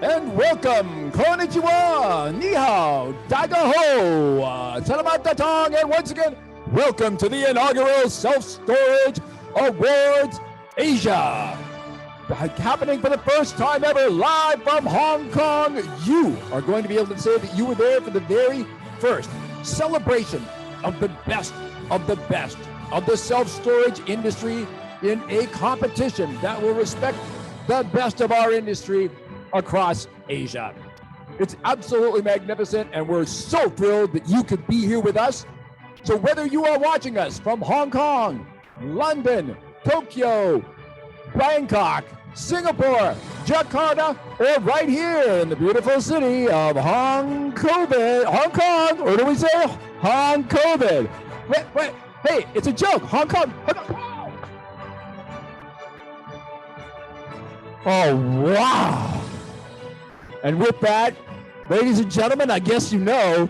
and welcome, konnichiwa, ni hao, dagaho, salamat datang, and once again, welcome to the inaugural Self Storage Awards Asia. Happening for the first time ever, live from Hong Kong. You are going to be able to say that you were there for the very first celebration of the best of the best of the self-storage industry in a competition that will respect the best of our industry across Asia. It's absolutely magnificent, and we're so thrilled that you could be here with us. So whether you are watching us from Hong Kong, London, Tokyo, Bangkok, Singapore, Jakarta, or right here in the beautiful city of Hong Kong, or do we say Hong Kong? Wait, hey, it's a joke, Hong Kong. Oh, wow. And with that, ladies and gentlemen, I guess you know,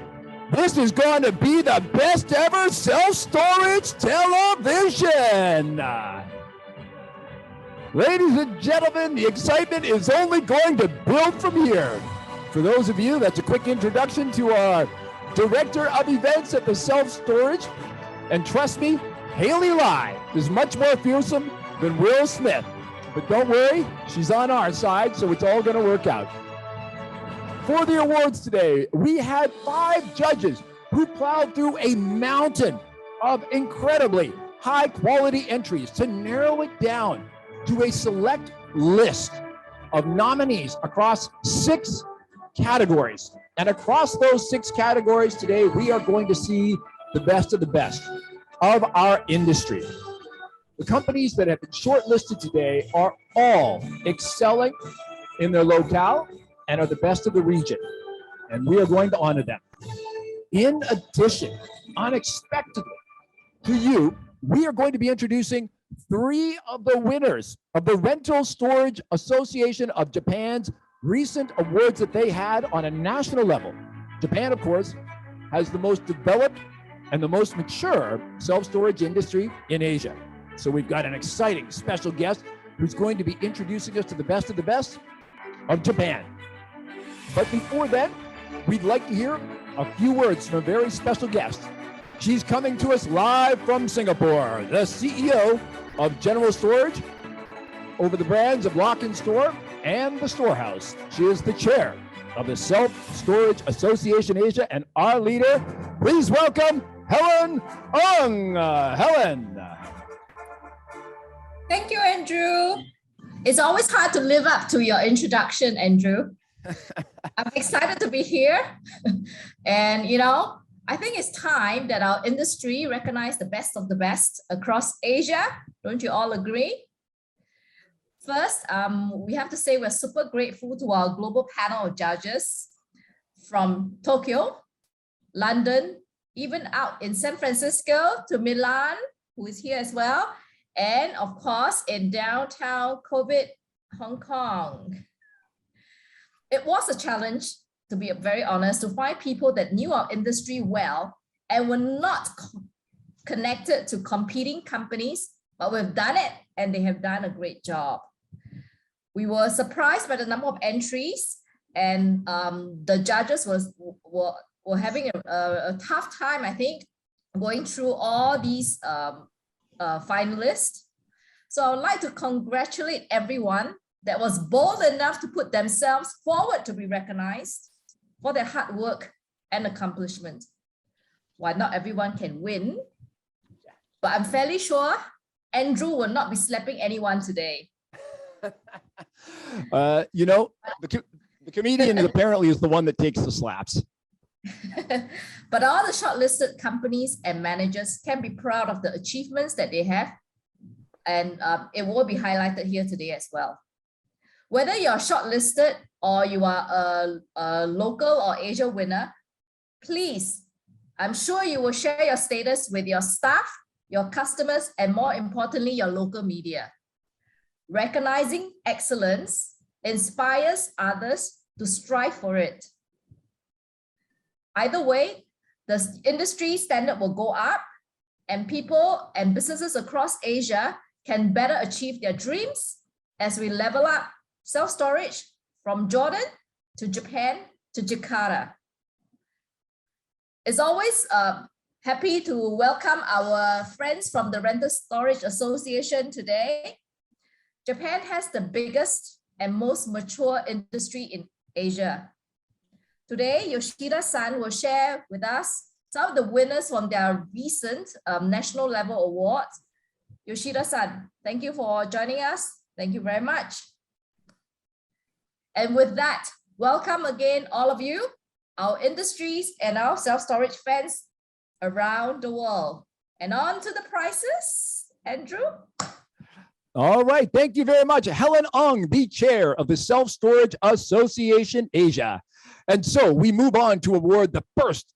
this is going to be the best ever self-storage television. Ladies and gentlemen, the excitement is only going to build from here. For those of you, that's a quick introduction to our Director of Events at the Self Storage. And trust me, Haley Lai is much more fearsome than Will Smith. But don't worry, she's on our side, so it's all going to work out. For the awards today, we had 5 judges who plowed through a mountain of incredibly high-quality entries to narrow it down to a select list of nominees across 6 categories. And across those 6 categories today, we are going to see the best of the best of our industry. The companies that have been shortlisted today are all excelling in their locale and are the best of the region. And we are going to honor them. In addition, unexpectedly to you, we are going to be introducing 3 of the winners of the Rental Storage Association of Japan's recent awards that they had on a national level. Japan, of course, has the most developed and the most mature self-storage industry in Asia. So we've got an exciting special guest who's going to be introducing us to the best of Japan. But before then, we'd like to hear a few words from a very special guest. She's coming to us live from Singapore, the CEO of General Storage, over the brands of Lock & Store and The Storehouse. She is the chair of the Self Storage Association Asia, and our leader. Please welcome Helen Ong. Helen. Thank you, Andrew. It's always hard to live up to your introduction, Andrew. I'm excited to be here. And, I think it's time that our industry recognize the best of the best across Asia. Don't you all agree? First, we have to say we're super grateful to our global panel of judges from Tokyo, London, even out in San Francisco to Milan, who is here as well, and of course in downtown COVID, Hong Kong. It was a challenge, to be very honest, to find people that knew our industry well and were not connected to competing companies, but we've done it and they have done a great job. We were surprised by the number of entries, and the judges were having a tough time, I think, going through all these finalists. So I would like to congratulate everyone that was bold enough to put themselves forward to be recognized for their hard work and accomplishment. While not everyone can win, but I'm fairly sure Andrew will not be slapping anyone today. The comedian apparently is the one that takes the slaps. But all the shortlisted companies and managers can be proud of the achievements that they have, and it will be highlighted here today as well. Whether you're shortlisted or you are a local or Asia winner, please, I'm sure you will share your status with your staff, your customers, and more importantly, your local media. Recognizing excellence inspires others to strive for it. Either way, the industry standard will go up, and people and businesses across Asia can better achieve their dreams as we level up self-storage from Jordan to Japan, to Jakarta. It's always happy to welcome our friends from the Rental Storage Association today. Japan has the biggest and most mature industry in Asia. Today, Yoshida-san will share with us some of the winners from their recent national level awards. Yoshida-san, thank you for joining us. Thank you very much. And with that, welcome again, all of you, our industries and our self-storage fans around the world. And on to the prizes, Andrew. All right, thank you very much. Helen Ong, the chair of the Self Storage Association Asia. And so we move on to award the first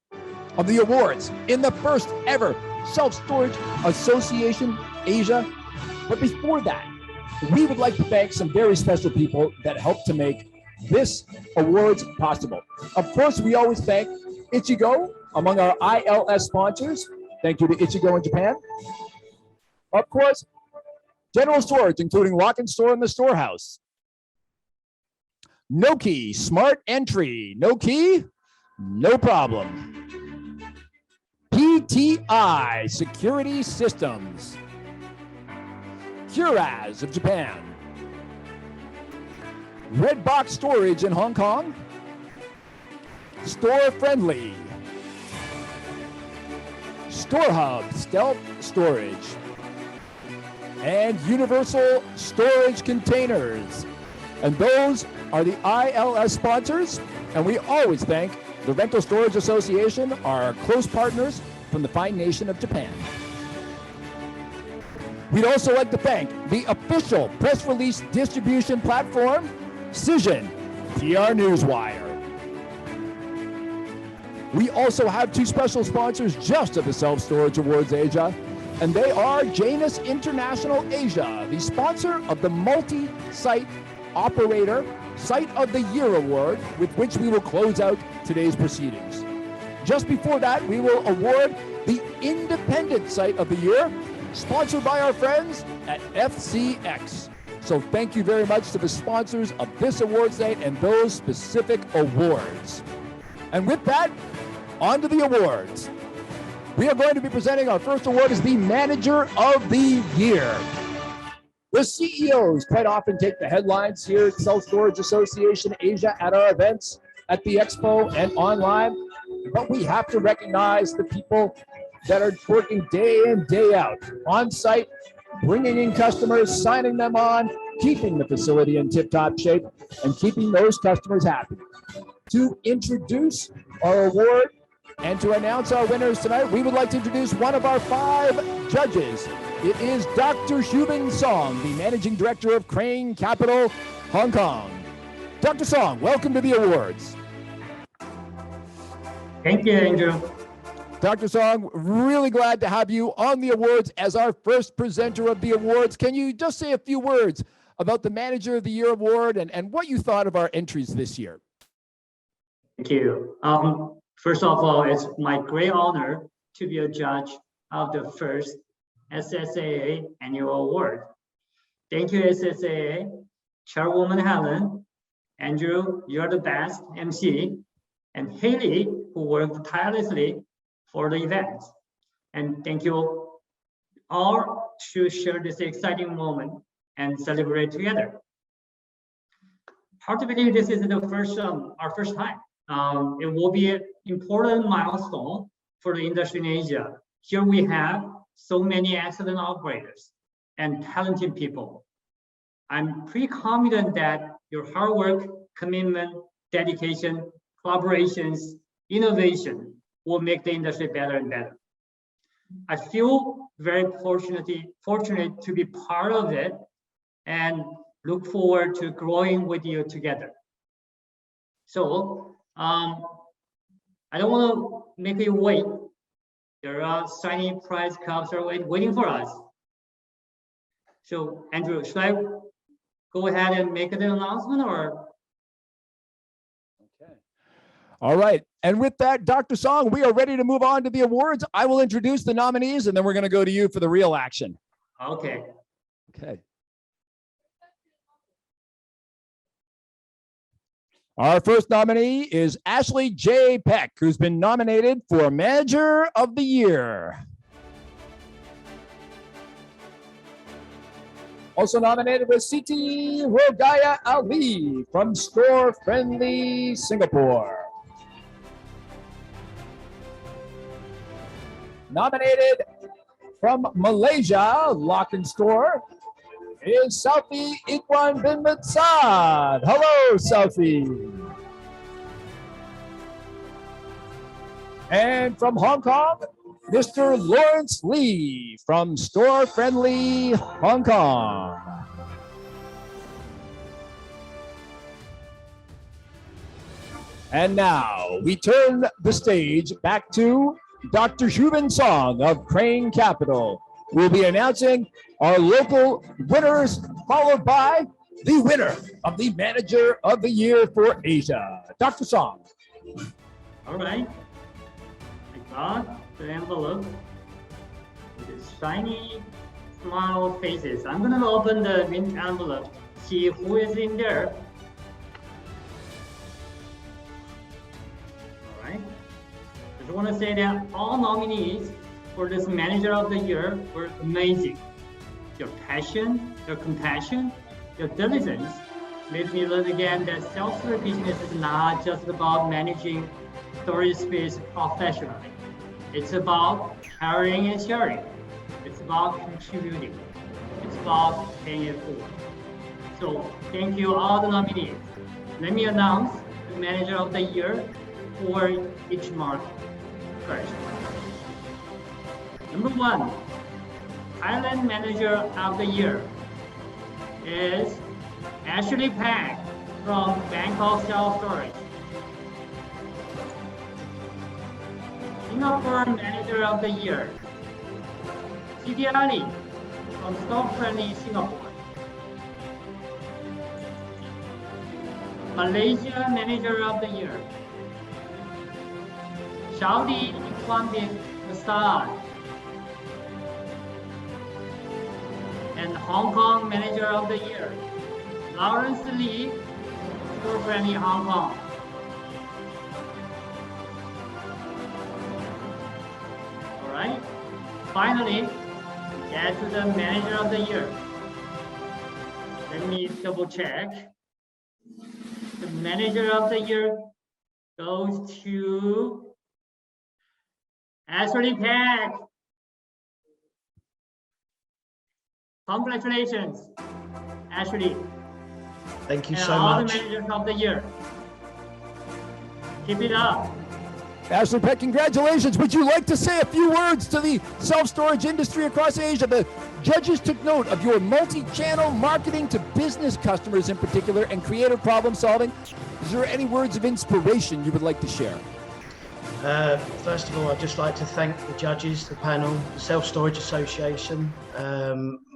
of the awards in the first ever Self Storage Association Asia. But before that, we would like to thank some very special people that helped to make this awards possible. Of course, we always thank Ichigo among our ILS sponsors. Thank you to Ichigo in Japan. Of course, General Storage, including Lock and Store in the Storehouse. No Key, Smart Entry. No key, no problem. PTI, Security Systems. Curaz of Japan. Red Box Storage in Hong Kong. Store Friendly. StoreHub Stealth Storage. And Universal Storage Containers. And those are the ILS sponsors. And we always thank the Rental Storage Association, our close partners from the fine nation of Japan. We'd also like to thank the official press release distribution platform, Cision, PR Newswire. We also have two special sponsors just of the Self Storage Awards Asia, and they are Janus International Asia, the sponsor of the Multi-Site Operator Site of the Year Award, with which we will close out today's proceedings. Just before that, we will award the Independent Site of the Year, sponsored by our friends at FCX. So thank you very much to the sponsors of this awards night and those specific awards. And with that, on to the awards. We are going to be presenting our first award as the Manager of the Year. The CEOs quite often take the headlines here at Self Storage Association Asia at our events, at the Expo and online, but we have to recognize the people that are working day in, day out, on site, bringing in customers, signing them on, keeping the facility in tip-top shape, and keeping those customers happy. To introduce our award and to announce our winners tonight, we would like to introduce one of our 5 judges. It is Dr. Hubin Song, the Managing Director of Crane Capital, Hong Kong. Dr. Song, welcome to the awards. Thank you, Andrew. Dr. Song, really glad to have you on the awards as our first presenter of the awards. Can you just say a few words about the Manager of the Year award and what you thought of our entries this year? Thank you. First of all, it's my great honor to be a judge of the first SSAA annual award. Thank you, SSAA, Chairwoman Helen, Andrew, you're the best MC, and Haley, who worked tirelessly for the event. And thank you all to share this exciting moment and celebrate together. Hard to believe this is the first, our first time. It will be an important milestone for the industry in Asia. Here we have so many excellent operators and talented people. I'm pretty confident that your hard work, commitment, dedication, collaborations, innovation will make the industry better and better. I feel very fortunate to be part of it and look forward to growing with you together. So I don't want to make you wait. There are shiny prize cups are waiting for us. So Andrew, should I go ahead and make an announcement or? Okay. All right. And with that, Dr. Song, we are ready to move on to the awards. I will introduce the nominees and then we're going to go to you for the real action. Okay. Okay. Our first nominee is Ashley J. Peck, who's been nominated for Manager of the Year. Also nominated was Siti Rogaya Ali from Store Friendly Singapore. Nominated from Malaysia, Lock and Store, is Selfie Ikwan bin Matsad. Hello, Selfie. And from Hong Kong, Mr. Lawrence Lee from Store Friendly Hong Kong. And now we turn the stage back to Dr. Hubin Song of Crane Capital. We'll be announcing our local winners, followed by the winner of the Manager of the Year for Asia. Dr. Song. All right. I got the envelope with its shiny smile faces. I'm going to open the envelope, see who is in there. All right. I just want to say that all nominees for this Manager of the Year were amazing. Your passion, your compassion, your diligence made me learn again that self-storage business is not just about managing storage space professionally. It's about caring and sharing. It's about contributing. It's about paying it forward. So thank you all the nominees. Let me announce the Manager of the Year for each market first. Number 1, Thailand Manager of the Year is Ashley Peck from Bangkok Self Storage. Singapore Manager of the Year, steadily from Store Friendly Singapore. Malaysia Manager of the Year, Saudi Islamic Massage. And Hong Kong Manager of the Year, Lawrence Lee, Store Friendly Hong Kong. All right. Finally, get to the Manager of the Year. Let me double check. The Manager of the Year goes to Ashley Peck. Congratulations, Ashley. Thank you and so all much. the Managers of the Year. Keep it up. Ashley Peck, congratulations. Would you like to say a few words to the self-storage industry across Asia? The judges took note of your multi-channel marketing to business customers in particular and creative problem solving. Is there any words of inspiration you would like to share? First of all, I'd just like to thank the judges, the panel, the Self Storage Association,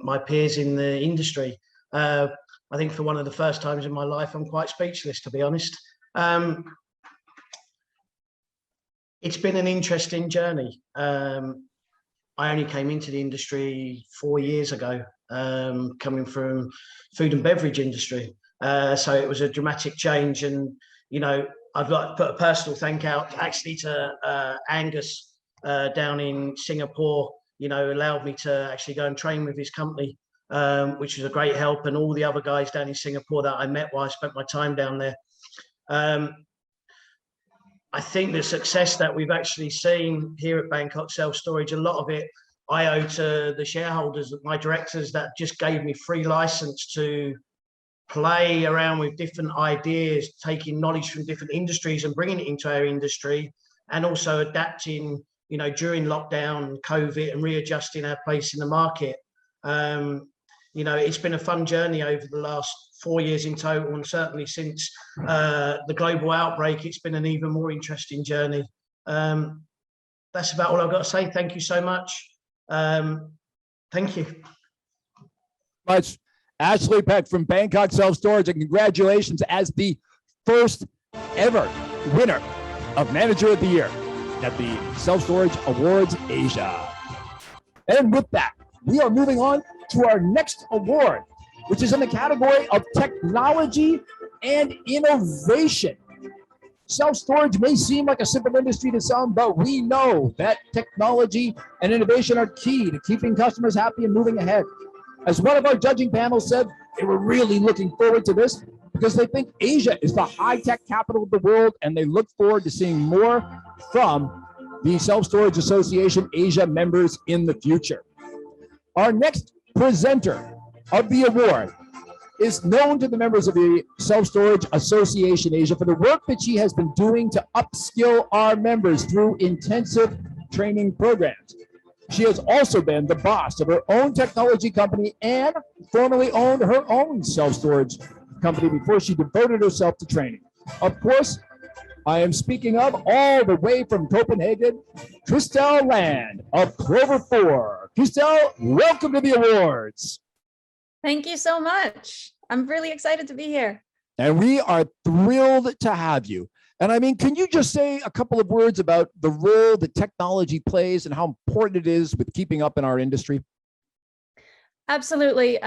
my peers in the industry. I think for one of the first times in my life, I'm quite speechless, to be honest. It's been an interesting journey. I only came into the industry 4 years ago, coming from food and beverage industry. So it was a dramatic change, and you know, I'd like to put a personal thank out actually to Angus down in Singapore. You know, allowed me to actually go and train with his company, which was a great help, and all the other guys down in Singapore that I met while I spent my time down there. I think the success that we've actually seen here at Bangkok Self Storage, a lot of it I owe to the shareholders, my directors that just gave me free license to play around with different ideas, taking knowledge from different industries and bringing it into our industry, and also adapting, you know, during lockdown, COVID, and readjusting our place in the market. You know, it's been a fun journey over the last 4 years in total, and certainly since the global outbreak, it's been an even more interesting journey. That's about all I've got to say. Thank you so much. Thank you. Much. Ashley Peck from Bangkok Self Storage, and congratulations as the first ever winner of Manager of the Year at the Self Storage Awards Asia. And with that, we are moving on to our next award, which is in the category of technology and innovation. Self-storage may seem like a simple industry to some, but we know that technology and innovation are key to keeping customers happy and moving ahead. As one of our judging panel said, they were really looking forward to this because they think Asia is the high-tech capital of the world, and they look forward to seeing more from the Self-Storage Association Asia members in the future. Our next presenter of the award is known to the members of the Self-Storage Association Asia for the work that she has been doing to upskill our members through intensive training programs. She has also been the boss of her own technology company and formerly owned her own self-storage company before she devoted herself to training. Of course, I am speaking of all the way from Copenhagen, Christelle Land of Clover 4. Christelle, welcome to the awards. Thank you so much. I'm really excited to be here. And we are thrilled to have you. And I mean, can you just say a couple of words about the role that technology plays and how important it is with keeping up in our industry? Absolutely.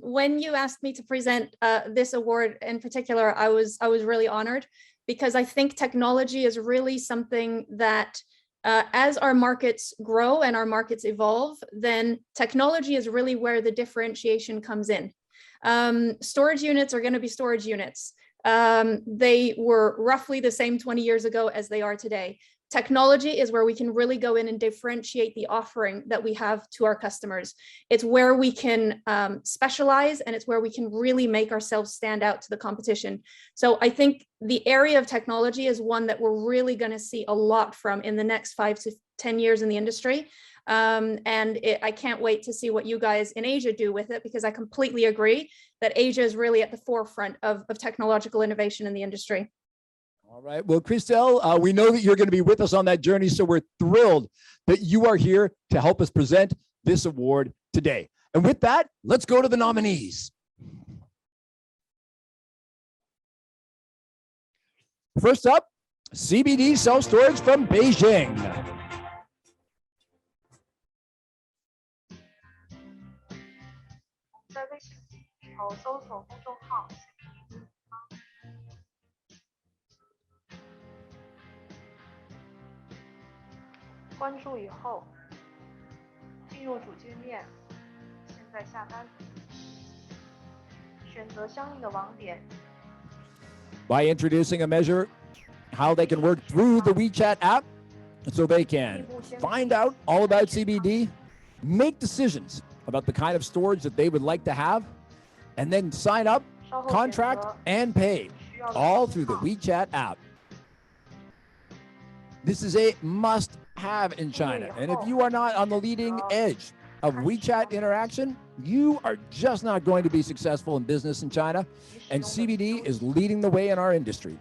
When you asked me to present this award in particular, I was really honored because I think technology is really something that as our markets grow and our markets evolve, then technology is really where the differentiation comes in. Storage units are going to be storage units. They were roughly the same 20 years ago as they are today. Technology is where we can really go in and differentiate the offering that we have to our customers. It's where we can specialize, and it's where we can really make ourselves stand out to the competition. So I think the area of technology is one that we're really going to see a lot from in the next 5 to 10 years in the industry. I can't wait to see what you guys in Asia do with it, because I completely agree that Asia is really at the forefront of technological innovation in the industry. All right. Well, Christelle, we know that you're going to be with us on that journey, so we're thrilled that you are here to help us present this award today. And with that, let's go to the nominees. First up, CBD Self Storage from Beijing. By introducing a measure how they can work through the WeChat app so they can find out all about CBD, make decisions about the kind of storage that they would like to have, and then sign up, contract, and pay, all through the WeChat app. This is a must-have in China, and if you are not on the leading edge of WeChat interaction, you are just not going to be successful in business in China, and CBD is leading the way in our industry.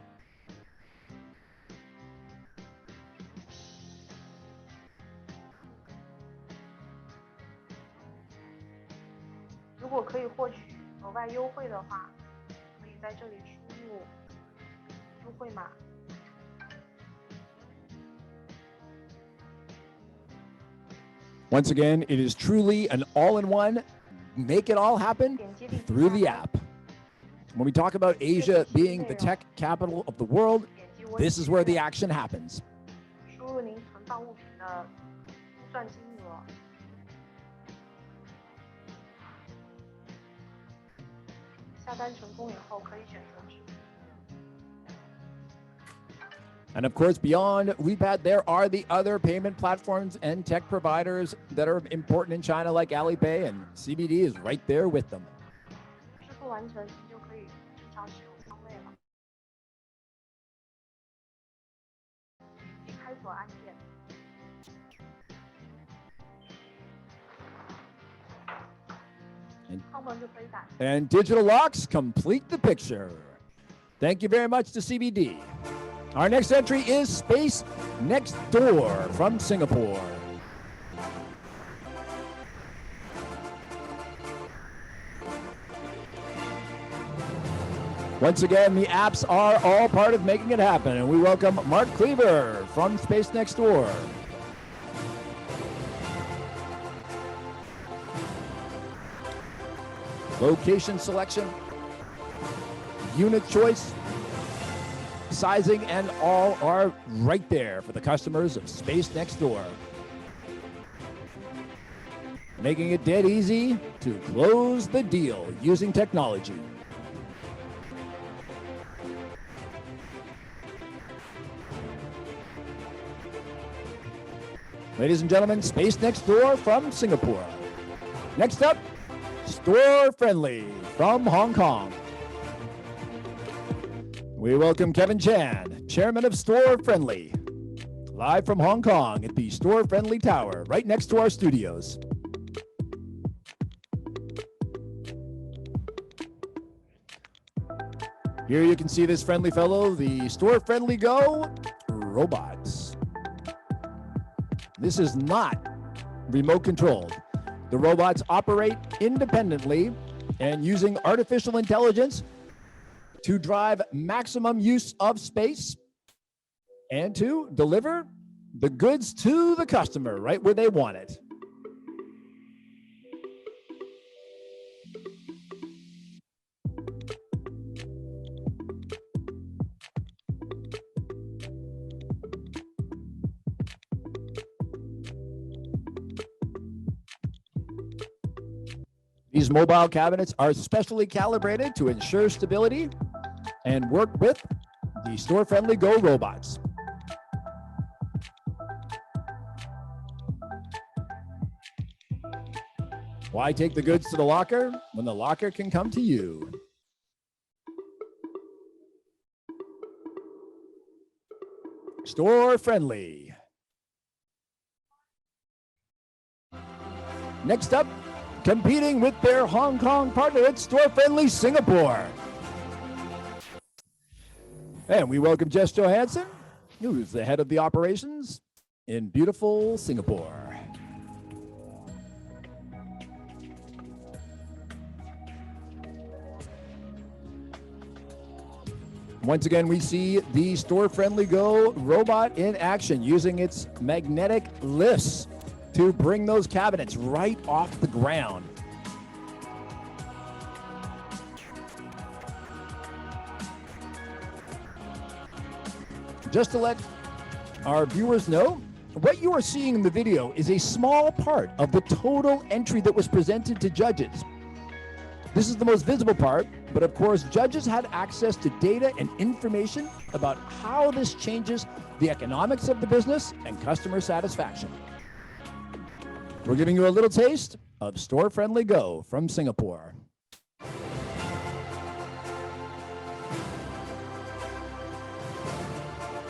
Once again, it is truly an all-in-one, make it all happen through the app. When we talk about Asia being the tech capital of the world, this is where the action happens. And of course, beyond WeChat, there are the other payment platforms and tech providers that are important in China, like Alipay, and CBD is right there with them. And digital locks complete the picture. Thank you very much to CBD. Our next entry is Space Next Door from Singapore. Once again, the apps are all part of making it happen, and we welcome Mark Cleaver from Space Next Door. Location selection, unit choice, sizing, and all are right there for the customers of Space Next Door. Making it dead easy to close the deal using technology. Ladies and gentlemen, Space Next Door from Singapore. Next up, Store Friendly from Hong Kong. We welcome Kevin Chan, Chairman of Store Friendly, live from Hong Kong at the Store Friendly Tower, right next to our studios. Here you can see this friendly fellow, the Store Friendly Go robots. This is not remote controlled. The robots operate independently and using artificial intelligence to drive maximum use of space and to deliver the goods to the customer right where they want it. These mobile cabinets are specially calibrated to ensure stability and work with the Store Friendly Go robots. Why take the goods to the locker when the locker can come to you? Store Friendly. Next up, competing with their Hong Kong partner at Store Friendly Singapore. And we welcome Jess Johansson, who's the head of the operations in beautiful Singapore. Once again, we see the Store Friendly Go robot in action using its magnetic lifts to bring those cabinets right off the ground. Just to let our viewers know, what you are seeing in the video is a small part of the total entry that was presented to judges. This is the most visible part, but of course, judges had access to data and information about how this changes the economics of the business and customer satisfaction. We're giving you a little taste of Store Friendly Go from Singapore.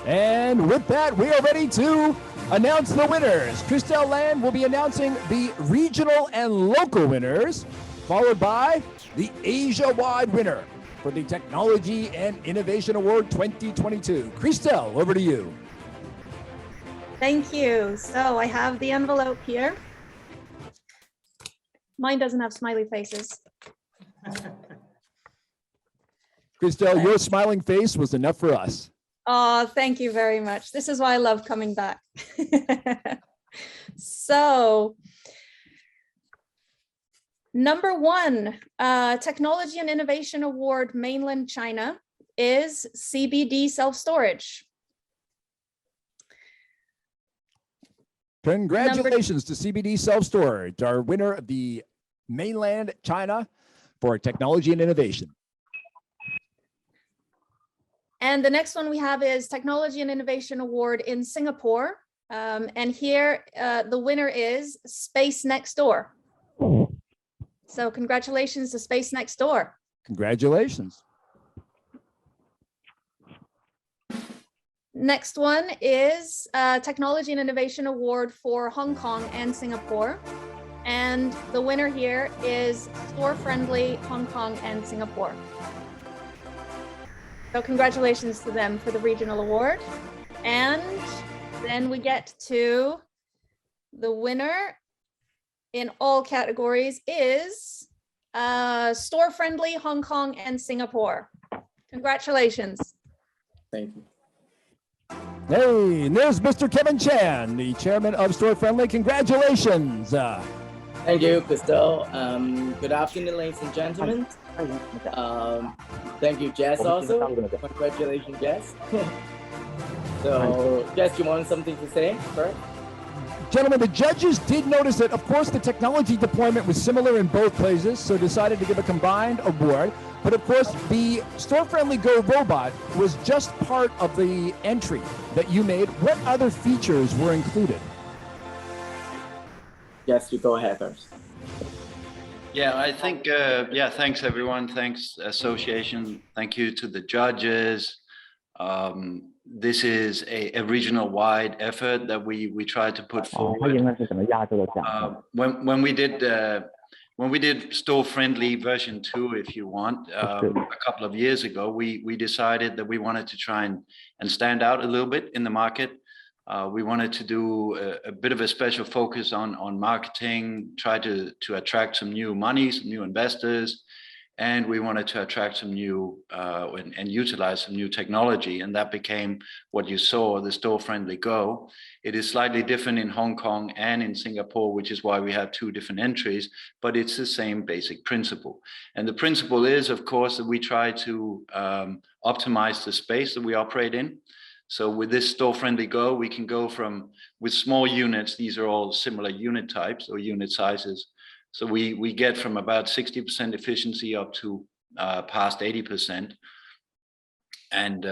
And with that, we are ready to announce the winners. Christelle Land will be announcing the regional and local winners, followed by the Asia-wide winner for the Technology and Innovation Award 2022. Christelle, over to you. Thank you. So I have the envelope here. Mine doesn't have smiley faces. Christelle, your smiling face was enough for us. Oh, thank you very much. This is why I love coming back. So, number one, Technology and Innovation Award, Mainland China, is Cbd Self Storage. Congratulations to Cbd Self Storage, our winner of the Mainland China for Technology and Innovation. And the next one we have is Technology and Innovation Award in Singapore. And here the winner is Space Next Door. So congratulations to Space Next Door. Congratulations. Next one is Technology and Innovation Award for Hong Kong and Singapore. And the winner here is Store Friendly Hong Kong and Singapore. So congratulations to them for the regional award. And then we get to the winner in all categories is Store Friendly Hong Kong and Singapore. Congratulations. Thank you. Hey, and there's Mr. Kevin Chan, the chairman of Store Friendly. Congratulations. Thank you, Christelle. Good afternoon, ladies and gentlemen. Thank you, Jess, also. Congratulations, Jess. So, Jess, you want something to say first? Gentlemen, the judges did notice that, of course, the technology deployment was similar in both places, so decided to give a combined award. But of course, the Store-Friendly Go robot was just part of the entry that you made. What other features were included? Yes, you go ahead first. Yeah, I think, thanks everyone. Thanks association. Thank you to the judges. This is a regional-wide effort that we tried to put forward. When we did store-friendly version 2, if you want, a couple of years ago, we decided that we wanted to try and stand out a little bit in the market. We wanted to do a bit of a special focus on marketing, try to attract some new money, some new investors, and we wanted to attract some new and utilize some new technology. And that became what you saw, the Store-Friendly Go. It is slightly different in Hong Kong and in Singapore, which is why we have 2 different entries, but it's the same basic principle. And the principle is, of course, that we try to optimize the space that we operate in. So with this Store-Friendly Go, we can go from, with small units, these are all similar unit types or unit sizes. So we get from about 60% efficiency up to past 80%. And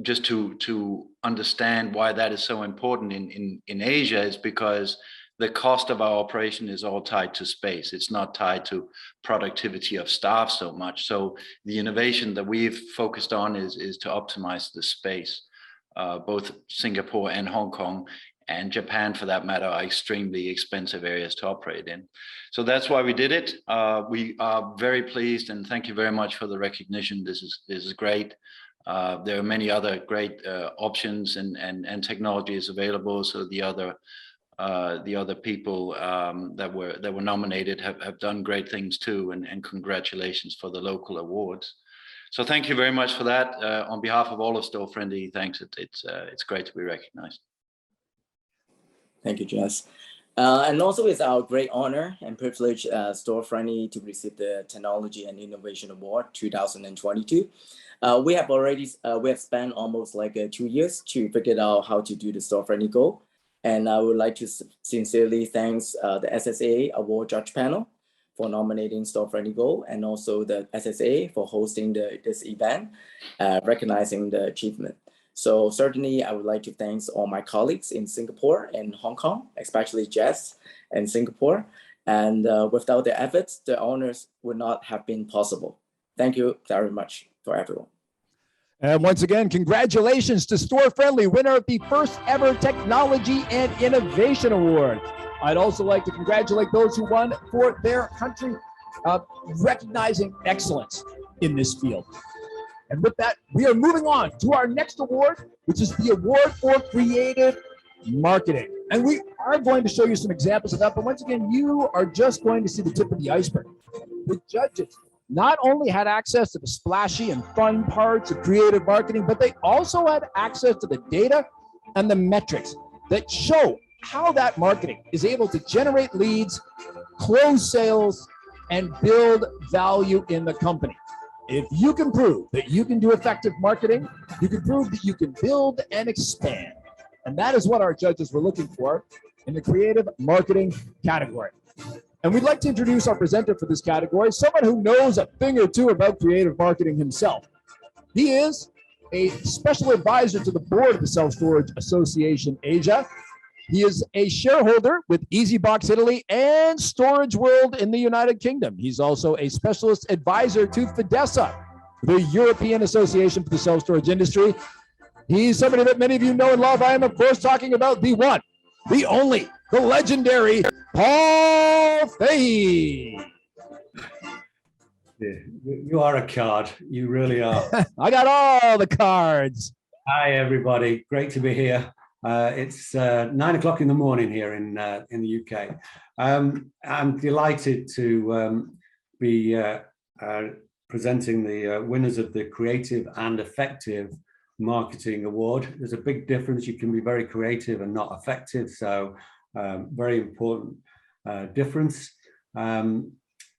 just to understand why that is so important in Asia is because the cost of our operation is all tied to space. It's not tied to productivity of staff so much. So the innovation that we've focused on is to optimize the space. Both Singapore and Hong Kong and Japan, for that matter, are extremely expensive areas to operate in. So that's why we did it. We are very pleased, and thank you very much for the recognition. This is great. There are many other great options and technologies available. So the other people that were nominated have done great things too, and congratulations for the local awards. So thank you very much for that. On behalf of all of Store-Friendly, thanks. It's great to be recognized. Thank you, Jess. And also it's our great honor and privilege Store-Friendly to receive the Technology and Innovation Award 2022. We have spent almost like 2 years to figure out how to do the Store-Friendly Go. And I would like to sincerely thank the SSA Award Judge Panel for nominating Store-Friendly Go, and also the SSA for hosting this event, recognizing the achievement. So certainly I would like to thank all my colleagues in Singapore and Hong Kong, especially Jess in Singapore. And without their efforts, the honors would not have been possible. Thank you very much for everyone. And once again, congratulations to Store-Friendly, winner of the first ever Technology and Innovation Award. I'd also like to congratulate those who won for their country, recognizing excellence in this field. And with that, we are moving on to our next award, which is the Award for Creative Marketing. And we are going to show you some examples of that, but once again, you are just going to see the tip of the iceberg. The judges not only had access to the splashy and fun parts of creative marketing, but they also had access to the data and the metrics that show how that marketing is able to generate leads, close sales, and build value in the company. If you can prove that you can do effective marketing, you can prove that you can build and expand. And that is what our judges were looking for in the creative marketing category. And we'd like to introduce our presenter for this category, someone who knows a thing or two about creative marketing himself. He is a special advisor to the board of the Self Storage Association Asia. He is a shareholder with EasyBox Italy and Storage World in the United Kingdom. He's also a specialist advisor to Fidesa, the European Association for the Self-Storage Industry. He's somebody that many of you know and love. I am, of course, talking about the one, the only, the legendary Paul Fahey. You are a card. You really are. I got all the cards. Hi, everybody. Great to be here. It's 9 o'clock in the morning here in the UK. I'm delighted to be presenting the winners of the Creative and Effective Marketing Award. There's a big difference. You can be very creative and not effective, so very important difference. And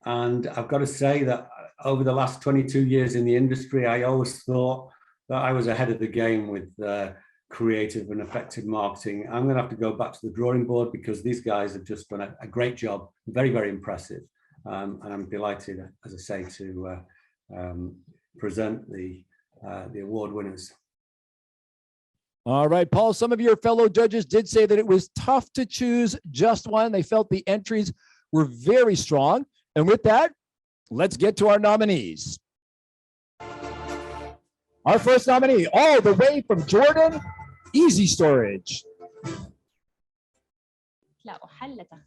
I've got to say that over the last 22 years in the industry, I always thought that I was ahead of the game with creative and effective marketing. I'm going to have to go back to the drawing board because these guys have just done a great job, very, very impressive. And I'm delighted, as I say, to present the award winners. All right, Paul, some of your fellow judges did say that it was tough to choose just one. They felt the entries were very strong. And with that, let's get to our nominees. Our first nominee, all the way from Jordan, Easy Storage.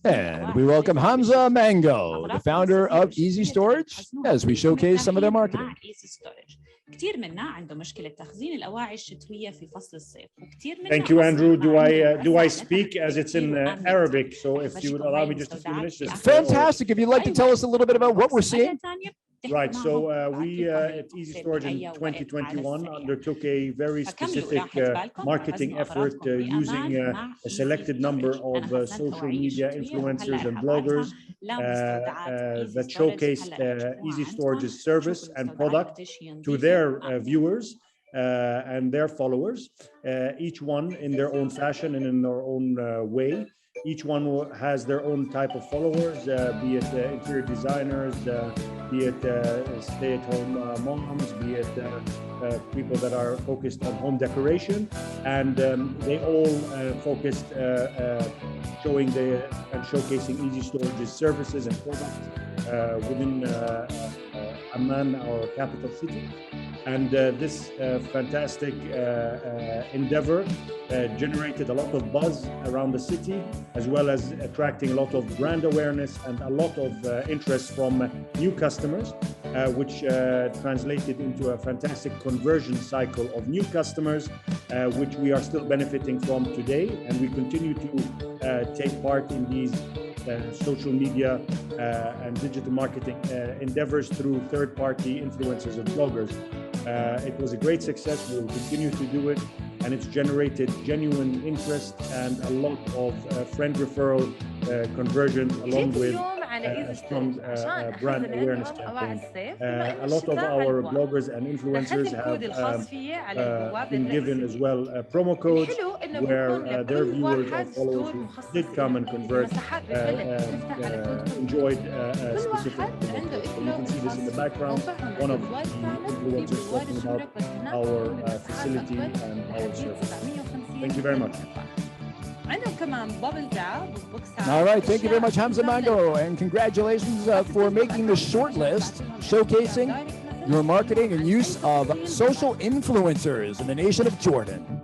And we welcome Hamza Mango, the founder of Easy Storage, as we showcase some of their marketing. Thank you, Andrew. Do I speak as it's in Arabic? So if you would allow me just a few minutes. Fantastic. If you'd like to tell us a little bit about what we're seeing. Right. So we at Easy Storage in 2021 undertook a very specific marketing effort using a selected number of social media influencers and bloggers that showcased Easy Storage's service and product to their viewers and their followers, each one in their own fashion and in their own way. Each one has their own type of followers, be it interior designers, be it stay-at-home moms, be it people that are focused on home decoration, and they all focused showing and showcasing Easy Storage's services and products within Amman, our capital city. And this fantastic endeavor generated a lot of buzz around the city, as well as attracting a lot of brand awareness and a lot of interest from new customers, which translated into a fantastic conversion cycle of new customers, which we are still benefiting from today. And we continue to take part in these social media and digital marketing endeavors through third-party influencers and bloggers. It was a great success. We will continue to do it, and it's generated genuine interest and a lot of friend referral conversion, along with a strong brand awareness campaign. A lot of our bloggers and influencers have been given as well promo codes where their viewers or followers who did come and convert enjoyed specific promo codes. So you can see this in the background, one of the influencers talking about our facility and our service. Thank you very much. All right, thank you very much, Hamza Mango, and congratulations for making the short list, showcasing your marketing and use of social influencers in the nation of Jordan.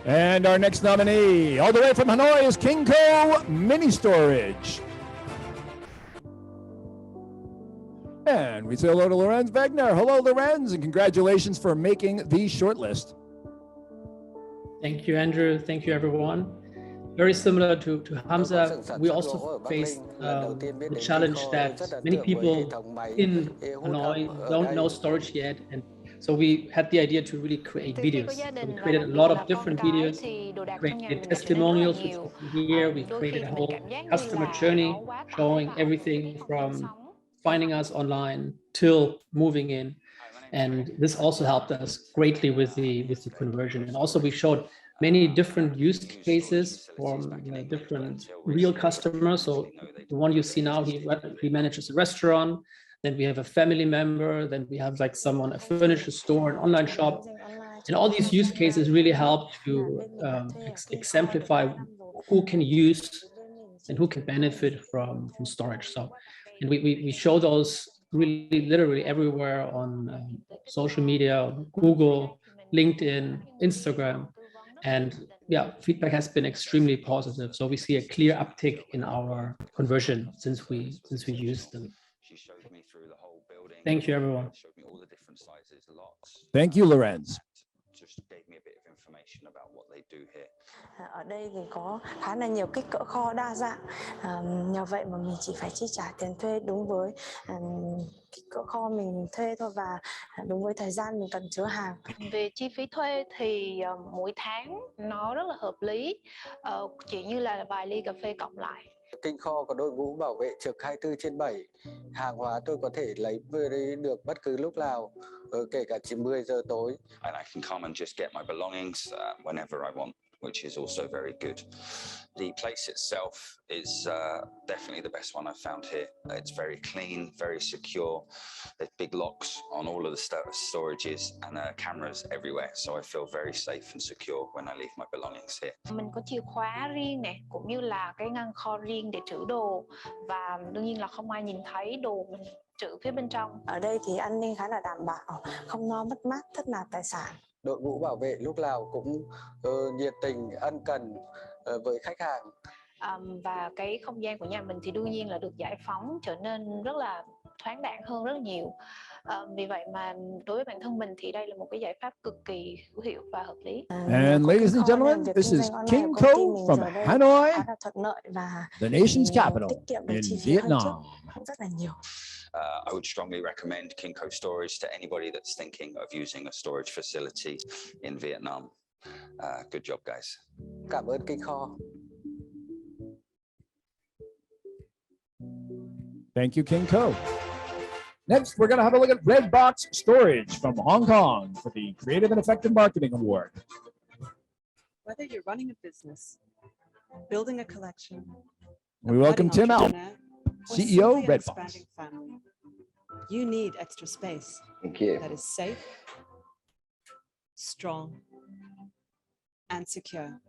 And our next nominee, all the way from Hanoi, is Kinko Mini Storage. And we say hello to Lorenz Wegner. Hello, Lorenz, and congratulations for making the shortlist. Thank you, Andrew. Thank you, everyone. Very similar to Hamza, we also faced the challenge that many people in Hanoi don't know storage yet. And so we had the idea to really create videos. So we created a lot of different videos, created testimonials, which you can hear. We created a whole customer journey showing everything from finding us online till moving in. And this also helped us greatly with the conversion. And also we showed many different use cases from different real customers. So the one you see now, he manages a restaurant. Then we have a family member, then we have like someone, a furniture store, an online shop. And all these use cases really help to exemplify who can use and who can benefit from storage. So, and we show those really literally everywhere on social media, Google, LinkedIn, Instagram. And yeah, feedback has been extremely positive. So we see a clear uptick in our conversion since we used them. Thank you, everyone. Thank you, Lorenz. Just gave me a bit of information. Ở đây thì có khá là nhiều kích cỡ kho đa dạng. Nhờ vậy mà mình chỉ phải chi trả tiền thuê đúng với kích cỡ kho mình thuê thôi và đúng với thời gian mình cần chứa hàng. Về chi phí thuê thì mỗi tháng nó rất là hợp lý, chỉ như là vài ly cà phê cộng lại. Kinh kho có đội ngũ bảo vệ trực 24/7. Hàng hóa tôi có thể lấy về được bất cứ lúc nào, kể cả chỉ 10 giờ tối. And I can come and just get my belongings whenever I want, which is also very good. The place itself is definitely the best one I've found here. It's very clean, very secure. There's big locks on all of the storages and cameras everywhere, so I feel very safe and secure when I leave my belongings here. Mình có chìa khóa riêng này, cũng như là cái ngăn kho riêng để trữ đồ, và đương nhiên là không ai nhìn thấy đồ mình trữ phía bên trong. Ở đây thì an ninh khá là đảm bảo, không lo mất mát thất nạt tài sản. Đội ngũ bảo vệ lúc nào cũng nhiệt tình, ân cần với khách hàng. Và cái không gian của nhà mình thì đương nhiên là được giải phóng, trở nên rất là thoáng đãng hơn rất nhiều. Vì vậy mà đối với bản thân mình thì đây là một cái giải pháp cực kỳ hữu hiệu và hợp lý. And ladies and gentlemen, this is King Co from Hanoi, the nation's capital in Vietnam. Rất là nhiều. I would strongly recommend Kinko Storage to anybody that's thinking of using a storage facility in Vietnam. Good job, guys. Cảm ơn Kinh kho. Thank you, King Co. Next, we're going to have a look at Redbox Storage from Hong Kong for the Creative and Effective Marketing Award. Whether you're running a business, building a collection, We welcome Tim Out, CEO, Redbox. Family, you need extra space. Thank you. That is safe, strong, and secure.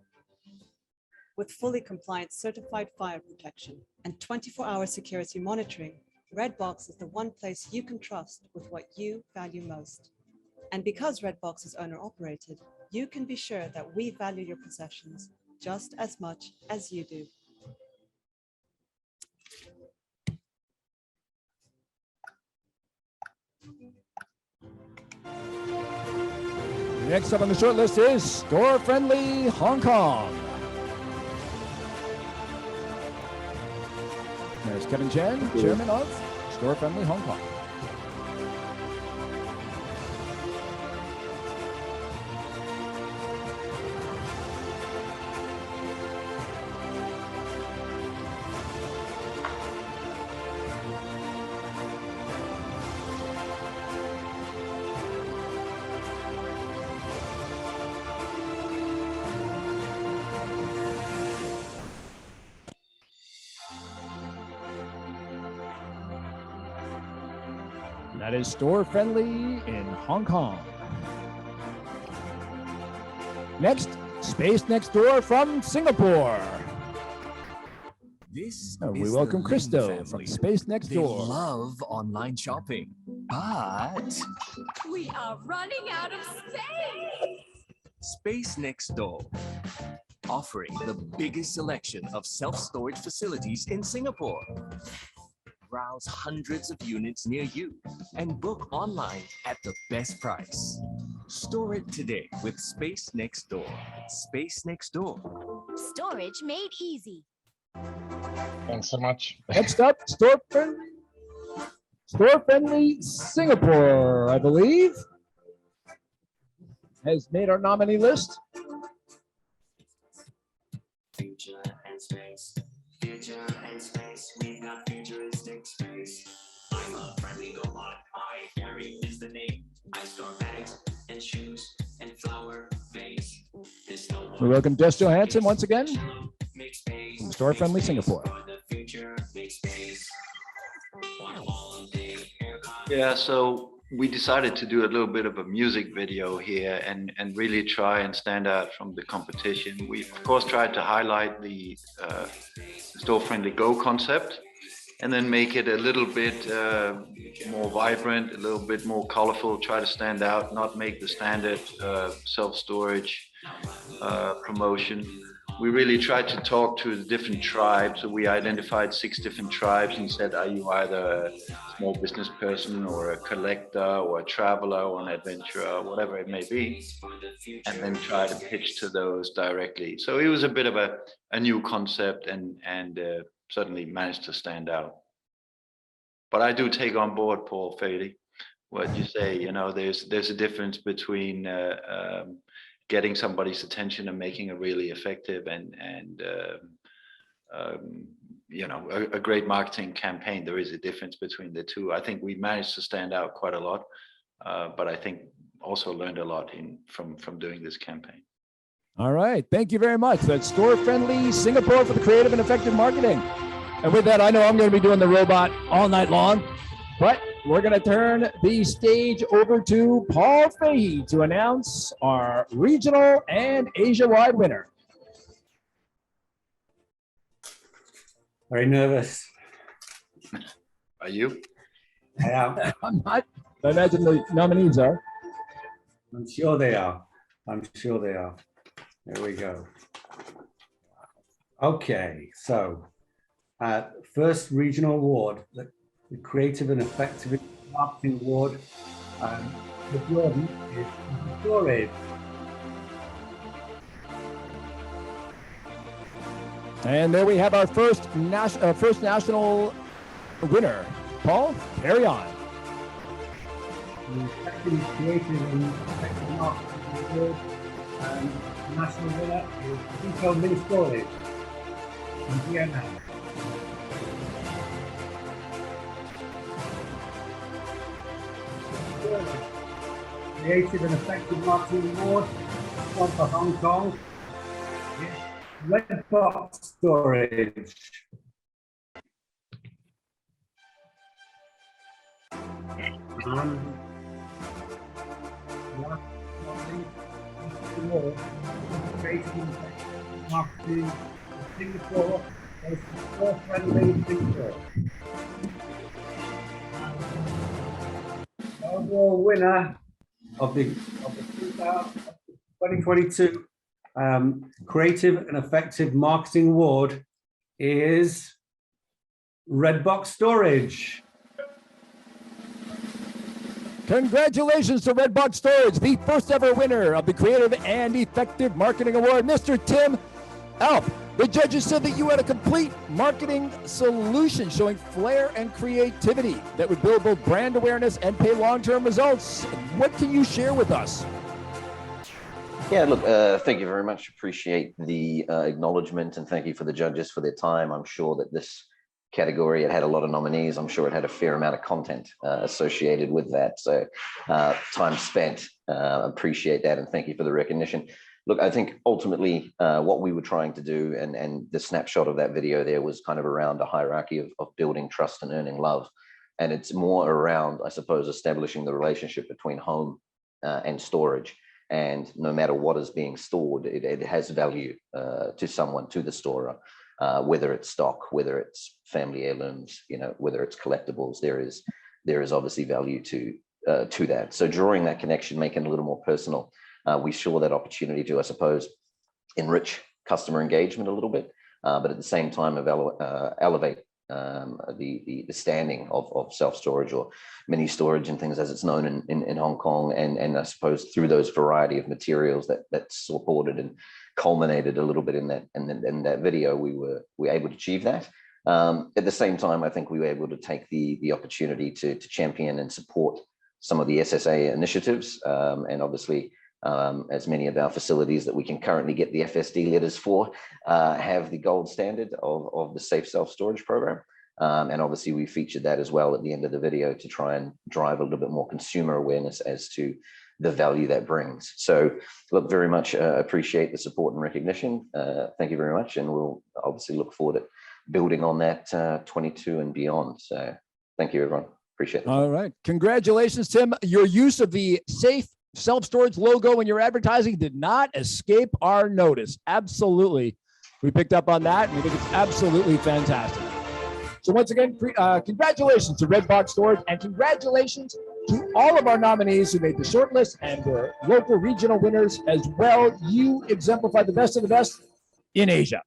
With fully compliant certified fire protection and 24-hour security monitoring, Redbox is the one place you can trust with what you value most. And because Redbox is owner-operated, you can be sure that we value your possessions just as much as you do. Next up on the short list is Store Friendly Hong Kong. There's Kevin Chen, chairman of Store Friendly Hong Kong. That is Store Friendly in Hong Kong. Next, Space Next Door from Singapore. We welcome Christo from Space Next Door. They love online shopping, but we are running out of space. Space Next Door, offering the biggest selection of self-storage facilities in Singapore. Browse hundreds of units near you and book online at the best price. Store it today with Space Next Door. Space Next Door. Storage made easy. Thanks so much. Next up, Store Friendly Singapore, I believe, has made our nominee list. Future and space. Future and space, we got futuristic space. I'm a friendly robot, I carry is the name. I store bags and shoes and flower vase. We welcome Des Johansson once again from Store Friendly Singapore. Yeah, so we decided to do a little bit of a music video here and really try and stand out from the competition. We, of course, tried to highlight the Store Friendly Go concept and then make it a little bit more vibrant, a little bit more colorful, try to stand out, not make the standard self-storage promotion. we really tried to talk to the different tribes. So we identified 6 different tribes and said, are you either a small business person or a collector or a traveler or an adventurer, whatever it may be, and then try to pitch to those directly. So it was a bit of a new concept and certainly managed to stand out. But I do take on board, Paul Fady, what you say. You know, there's a difference between getting somebody's attention and making it really effective and you know, a great marketing campaign. There is a difference between the two. I think we managed to stand out quite a lot, but I think also learned a lot from doing this campaign. All right, thank you very much. That's Store Friendly Singapore for the creative and effective marketing. And with that, I know I'm going to be doing the robot all night long, but we're going to turn the stage over to Paul Fahey to announce our regional and Asia-wide winner. Very nervous. Are you? I am. I'm not. I imagine the nominees are. I'm sure they are. I'm sure they are. There we go. Okay, so first regional award, the Creative and Effective Marketing Award. The Jordan is Storage. And there we have our first national winner. Paul, carry on. The second Creative and Effective Marketing Award, national winner is Eco Mini Storage in Vietnam. Creative and Effective Marketing Award, one for Hong Kong. Red Box Storage. Creative and Effective Marketing Singapore. Store Friendly Singapore. Overall winner of the 2022 Creative and Effective Marketing Award is Red Box Storage. Congratulations to Red Box Storage, the first ever winner of the Creative and Effective Marketing Award. Mr. Tim Alp, the judges said that you had a complete marketing solution showing flair and creativity that would build both brand awareness and pay long-term results. What can you share with us? Yeah, look, thank you very much. Appreciate the acknowledgement, and thank you for the judges for their time. I'm sure that this category, it had a lot of nominees. I'm sure it had a fair amount of content associated with that. So time spent, appreciate that, and thank you for the recognition. Look, I think ultimately what we were trying to do, and the snapshot of that video there was kind of around a hierarchy of building trust and earning love. And it's more around, I suppose, establishing the relationship between home and storage. And no matter what is being stored, it has value to someone, to the storer, whether it's stock, whether it's family heirlooms, you know, whether it's collectibles. There is obviously value to that. So drawing that connection, making it a little more personal, we saw that opportunity to, I suppose, enrich customer engagement a little bit, but at the same time elevate the standing of self-storage or mini storage and things as it's known in Hong Kong, and I suppose through those variety of materials that supported and culminated a little bit in that video, we were able to achieve that. At the same time, I think we were able to take the opportunity to champion and support some of the SSA initiatives, and obviously as many of our facilities that we can currently get the FSD letters for have the gold standard of the Safe Self-Storage program. And obviously we featured that as well at the end of the video to try and drive a little bit more consumer awareness as to the value that brings. So look, very much appreciate the support and recognition. Thank you very much. And we'll obviously look forward to building on that 22 and beyond. So thank you, everyone. Appreciate it. All right. Congratulations, Tim. Your use of the Safe Self-Storage logo in your advertising did not escape our notice. Absolutely. We picked up on that, and we think it's absolutely fantastic. So once again, congratulations to Red Box Storage, and congratulations to all of our nominees who made the shortlist and were local regional winners as well. You exemplify the best of the best. in Asia.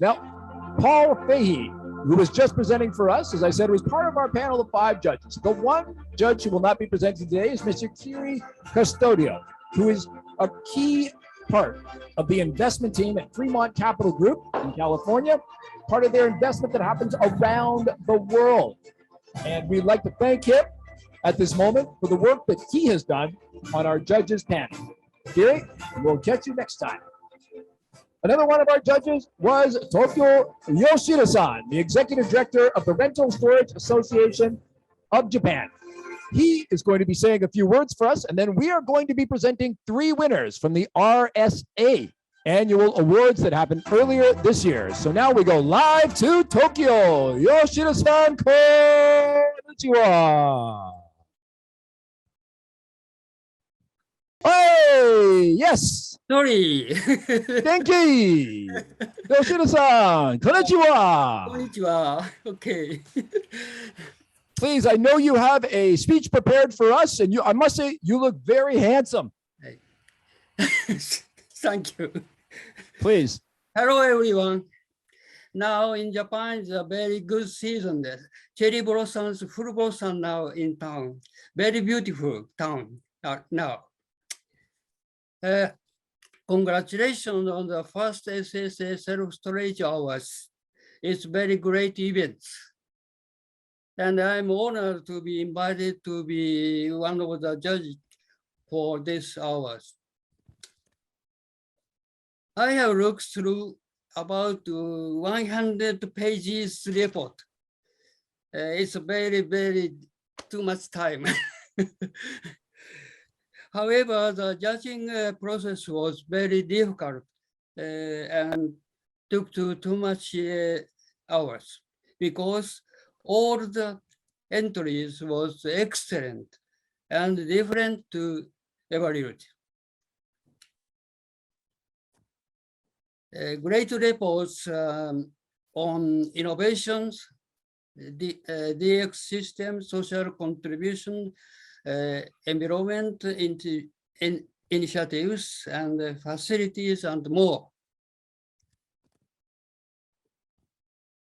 Now, Paul Fahey, who was just presenting for us, as I said, was part of our panel of 5 judges. The one judge who will not be presenting today is Mr. Kiri Custodio, who is a key part of the investment team at Fremont Capital Group in California, part of their investment that happens around the world. And we'd like to thank him at this moment for the work that he has done on our judges panel. Kiri, we'll catch you next time. Another one of our judges was Tokyo Yoshida-san, the executive director of the Rental Storage Association of Japan. He is going to be saying a few words for us, and then we are going to be presenting 3 winners from the RSA annual awards that happened earlier this year. So now we go live to Tokyo. Yoshida-san, konnichiwa. Hey, yes. Sorry. Genki. Yoshida-san, konnichiwa. Konnichiwa. Okay. Please, I know you have a speech prepared for us, and I must say, you look very handsome. Thank you. Please. Hello, everyone. Now in Japan is a very good season. Cherry blossoms, full blossom now in town. Very beautiful town now. Congratulations on the first SSA self-storage hours. It's very great event. And I'm honored to be invited to be one of the judges for this hours. I have looked through about 100 pages report. It's very, very too much time. However, the judging process was very difficult and took too much hours because all the entries was excellent and different to evaluate. Great reports on innovations, DX system, social contribution, environment initiatives and facilities and more.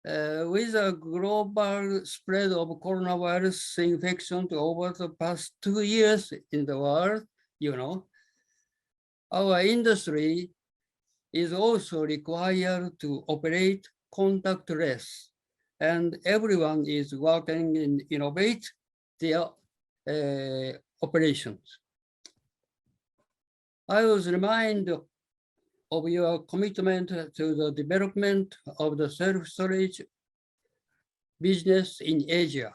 With a global spread of coronavirus infection over the past 2 years in the world, our industry is also required to operate contactless, and everyone is working in innovate their operations. I was reminded of your commitment to the development of the self-storage business in Asia.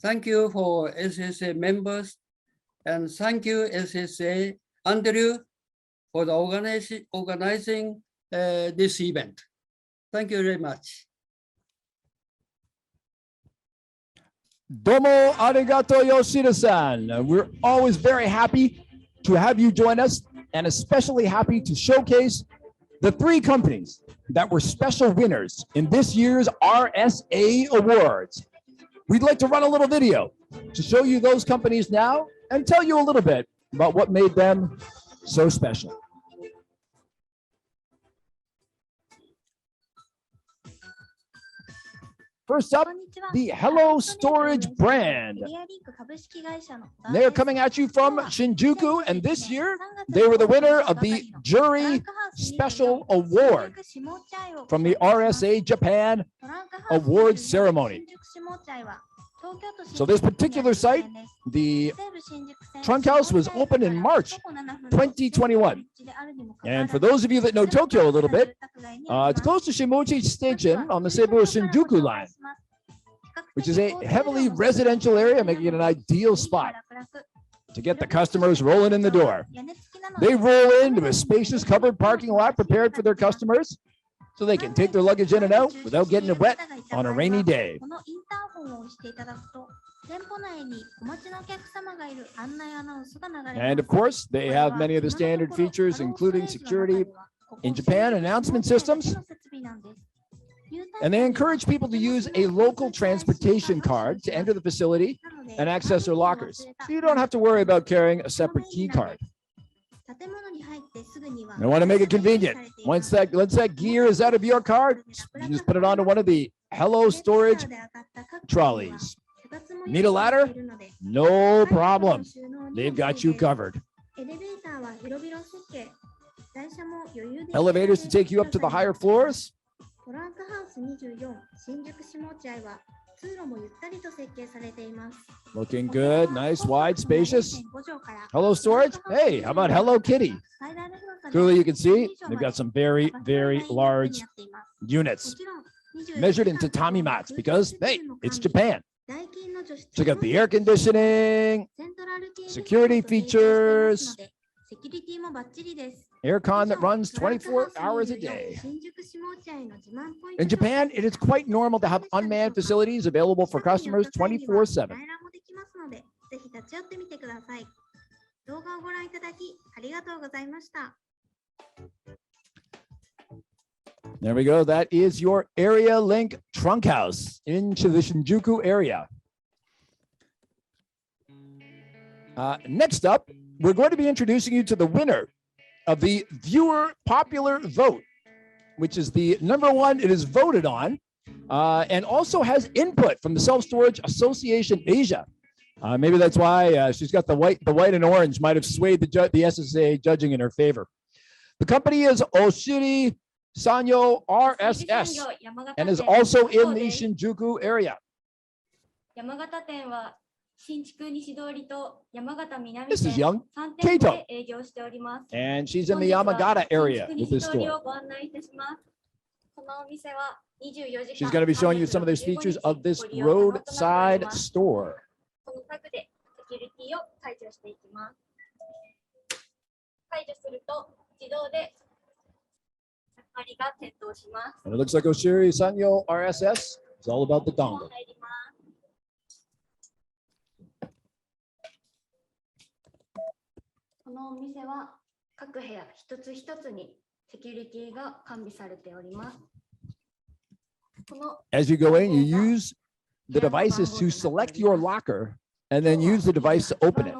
Thank you for SSA members, and thank you SSA Andrew for the organizing this event. Thank you very much. Domo arigato, Yoshida-san. We're always very happy to have you join us, and especially happy to showcase the 3 companies that were special winners in this year's RSA Awards. We'd like to run a little video to show you those companies now and tell you a little bit about what made them so special. First up, the Hello Storage brand. They're coming at you from Shinjuku, and this year they were the winner of the Jury Special Award from the RSA Japan Awards ceremony. So this particular site, the trunk house, was opened in March 2021. And for those of you that know Tokyo a little bit, it's close to Shimochi Station on the Seibu-Shinjuku line, which is a heavily residential area, making it an ideal spot to get the customers rolling in the door. They roll into a spacious covered parking lot prepared for their customers so they can take their luggage in and out without getting it wet on a rainy day. And of course, they have many of the standard features, including security in Japan, announcement systems, and they encourage people to use a local transportation card to enter the facility and access their lockers, so you don't have to worry about carrying a separate key card. I want to make it convenient. Once that gear is out of your cart, you can just put it onto one of the Hello Storage trolleys. Need a ladder? No problem. They've got you covered. Elevators to take you up to the higher floors? Looking good, nice, wide, spacious. Hello Storage? Hey, how about Hello Kitty? Clearly you can see they've got some very, very large units measured in tatami mats because, hey, it's Japan. Check out the air conditioning, security features, aircon that runs 24 hours a day. In Japan, it is quite normal to have unmanned facilities available for customers 24/7. There we go. That is your Area Link trunk house in the Shinjuku area. Next up, we're going to be introducing you to the winner of the viewer popular vote, which is the #1 it is voted on, and also has input from the Self Storage Association Asia. Maybe that's why she's got the white and orange might have swayed the SSA judging in her favor. The company is Oshiri Sanyo RSS and is also in the Shinjuku area. This is young Kato, and she's in the Yamagata area with this store. She's going to be showing you some of those features of this roadside store. And it looks like Oshiri Sanyo RSS is all about the dongle. As you go in, you use the devices to select your locker and then use the device to open it.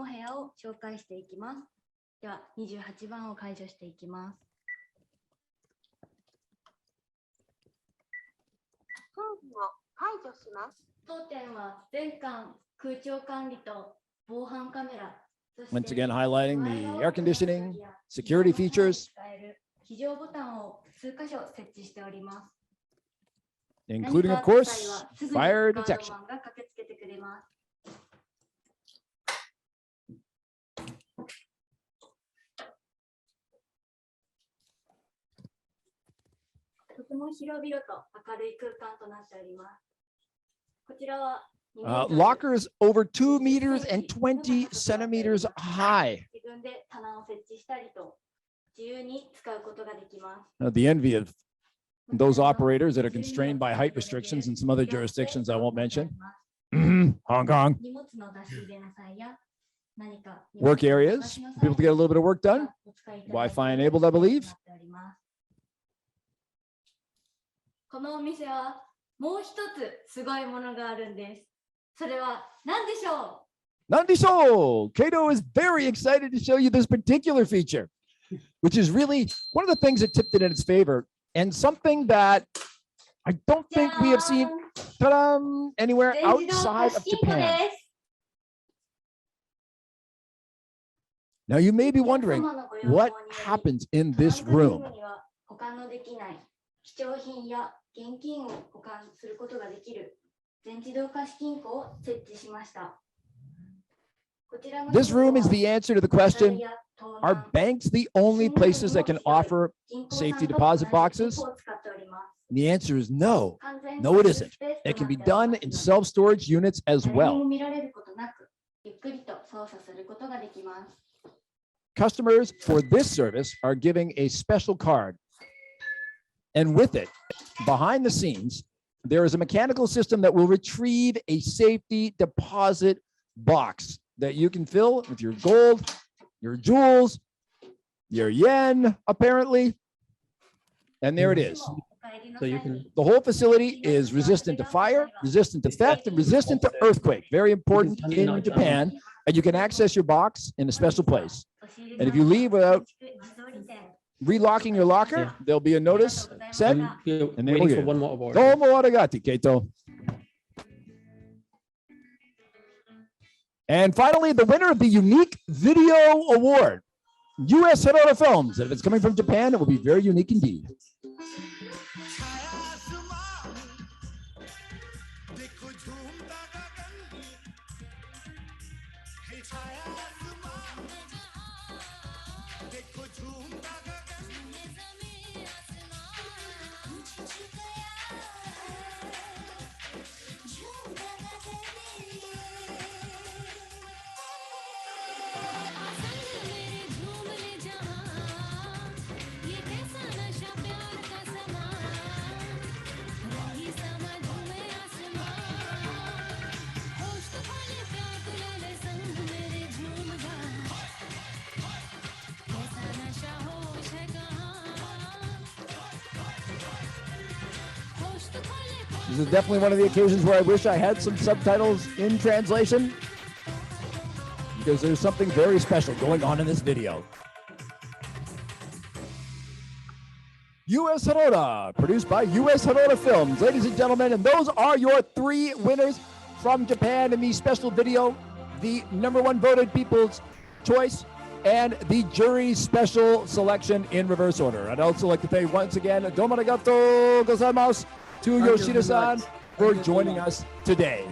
Once again, highlighting the air conditioning, security features, including, of course, fire detection. Lockers over 2 meters and 20 centimeters high. The envy of those operators that are constrained by height restrictions in some other jurisdictions I won't mention. Hong Kong. Work areas, for people to get a little bit of work done. Wi-Fi enabled, I believe. Nandisho! Kato is very excited to show you this particular feature, which is really one of the things that tipped it in its favor, and something that I don't think we have seen anywhere outside of Japan. Now you may be wondering what happens in this room. This room is the answer to the question, are banks the only places that can offer safety deposit boxes? And the answer is no. No, it isn't. It can be done in self-storage units as well. Customers for this service are giving a special card. And with it, behind the scenes, there is a mechanical system that will retrieve a safety deposit box that you can fill with your gold, your jewels, your yen, apparently. And there it is. So you can. The whole facility is resistant to fire, resistant to theft, and resistant to earthquake. Very important in Japan. And you can access your box in a special place. And if you leave without relocking your locker, Yeah. there'll be a notice sent. We're And then waiting we'll for get one more award. Domo arigati, Keito. And finally, the winner of the Unique Video Award, U.S. Harada Films. And if it's coming from Japan, it will be very unique indeed. This is definitely one of the occasions where I wish I had some subtitles in translation, because there's something very special going on in this video. U.S. Harada, produced by U.S. Harada Films. Ladies and gentlemen, and those are your 3 winners from Japan in the special video, the #1 voted People's Choice, and the jury's special selection in reverse order. I'd also like to thank once again, domo arigatou gozaimasu, to Yoshida-san for joining us today.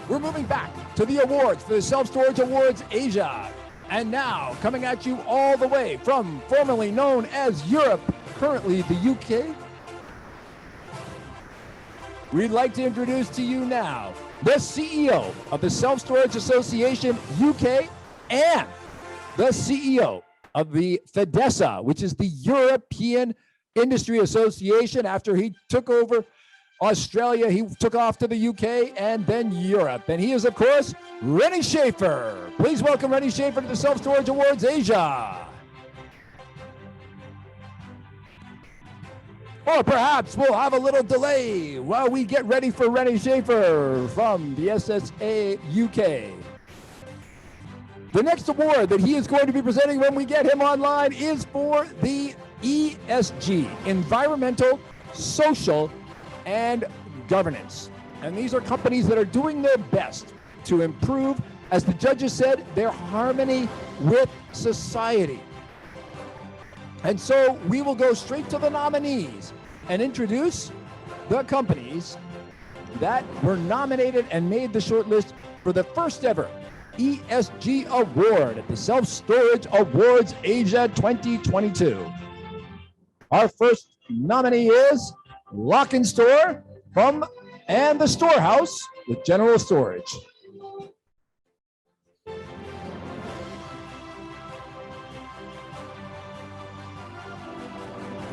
We're moving back to the awards for the Self Storage Awards Asia. And now, coming at you all the way from formerly known as Europe, currently the UK, we'd like to introduce to you now the CEO of the Self Storage Association UK and the CEO of the FEDESA, which is the European Industry Association. After he took over Australia, he took off to the UK and then Europe. And he is, of course, Rennie Schaefer. Please welcome Rennie Schaefer to the Self Storage Awards Asia. Or perhaps we'll have a little delay while we get ready for Rennie Schaefer from the SSA UK. The next award that he is going to be presenting when we get him online is for the ESG, Environmental, Social, and Governance. And these are companies that are doing their best to improve, as the judges said, their harmony with society. And so we will go straight to the nominees and introduce the companies that were nominated and made the shortlist for the first ever ESG Award at the Self Storage Awards Asia 2022. Our first nominee is Lock and Store and the Storehouse with General Storage.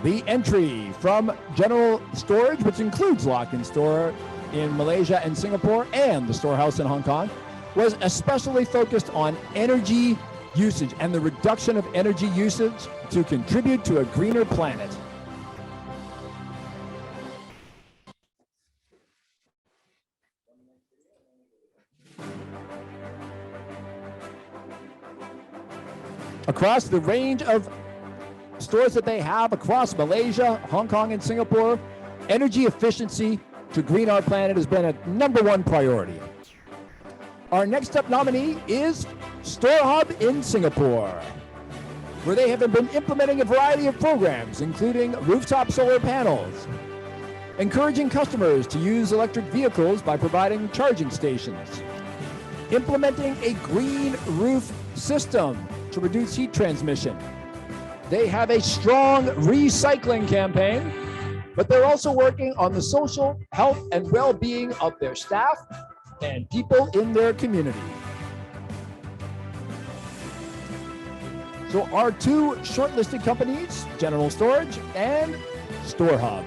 The entry from General Storage, which includes Lock and Store in Malaysia and Singapore and the Storehouse in Hong Kong, was especially focused on energy usage and the reduction of energy usage to contribute to a greener planet. Across the range of stores that they have across Malaysia, Hong Kong, and Singapore, energy efficiency to green our planet has been a #1 priority. Our next up nominee is StoreHub in Singapore, where they have been implementing a variety of programs, including rooftop solar panels, encouraging customers to use electric vehicles by providing charging stations, implementing a green roof system to reduce heat transmission. They have a strong recycling campaign, but they're also working on the social, health, and well-being of their staff and people in their community. So our 2 shortlisted companies, General Storage and StoreHub.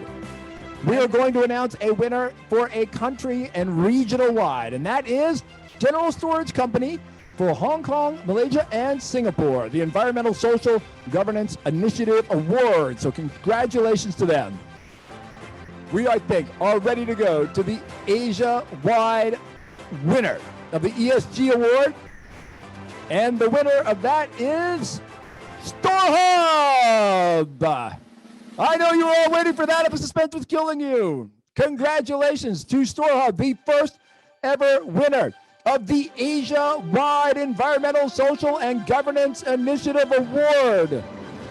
We are going to announce a winner for a country and regional wide, and that is General Storage Company for Hong Kong, Malaysia, and Singapore, the Environmental Social Governance Initiative Award. So congratulations to them. We, I think, are ready to go to the Asia-wide winner of the ESG Award. And the winner of that is Store Hub. I know you were all waiting for that. If suspense was killing you. Congratulations to Store Hub, the first ever winner of the Asia-wide Environmental, Social, and Governance Initiative Award.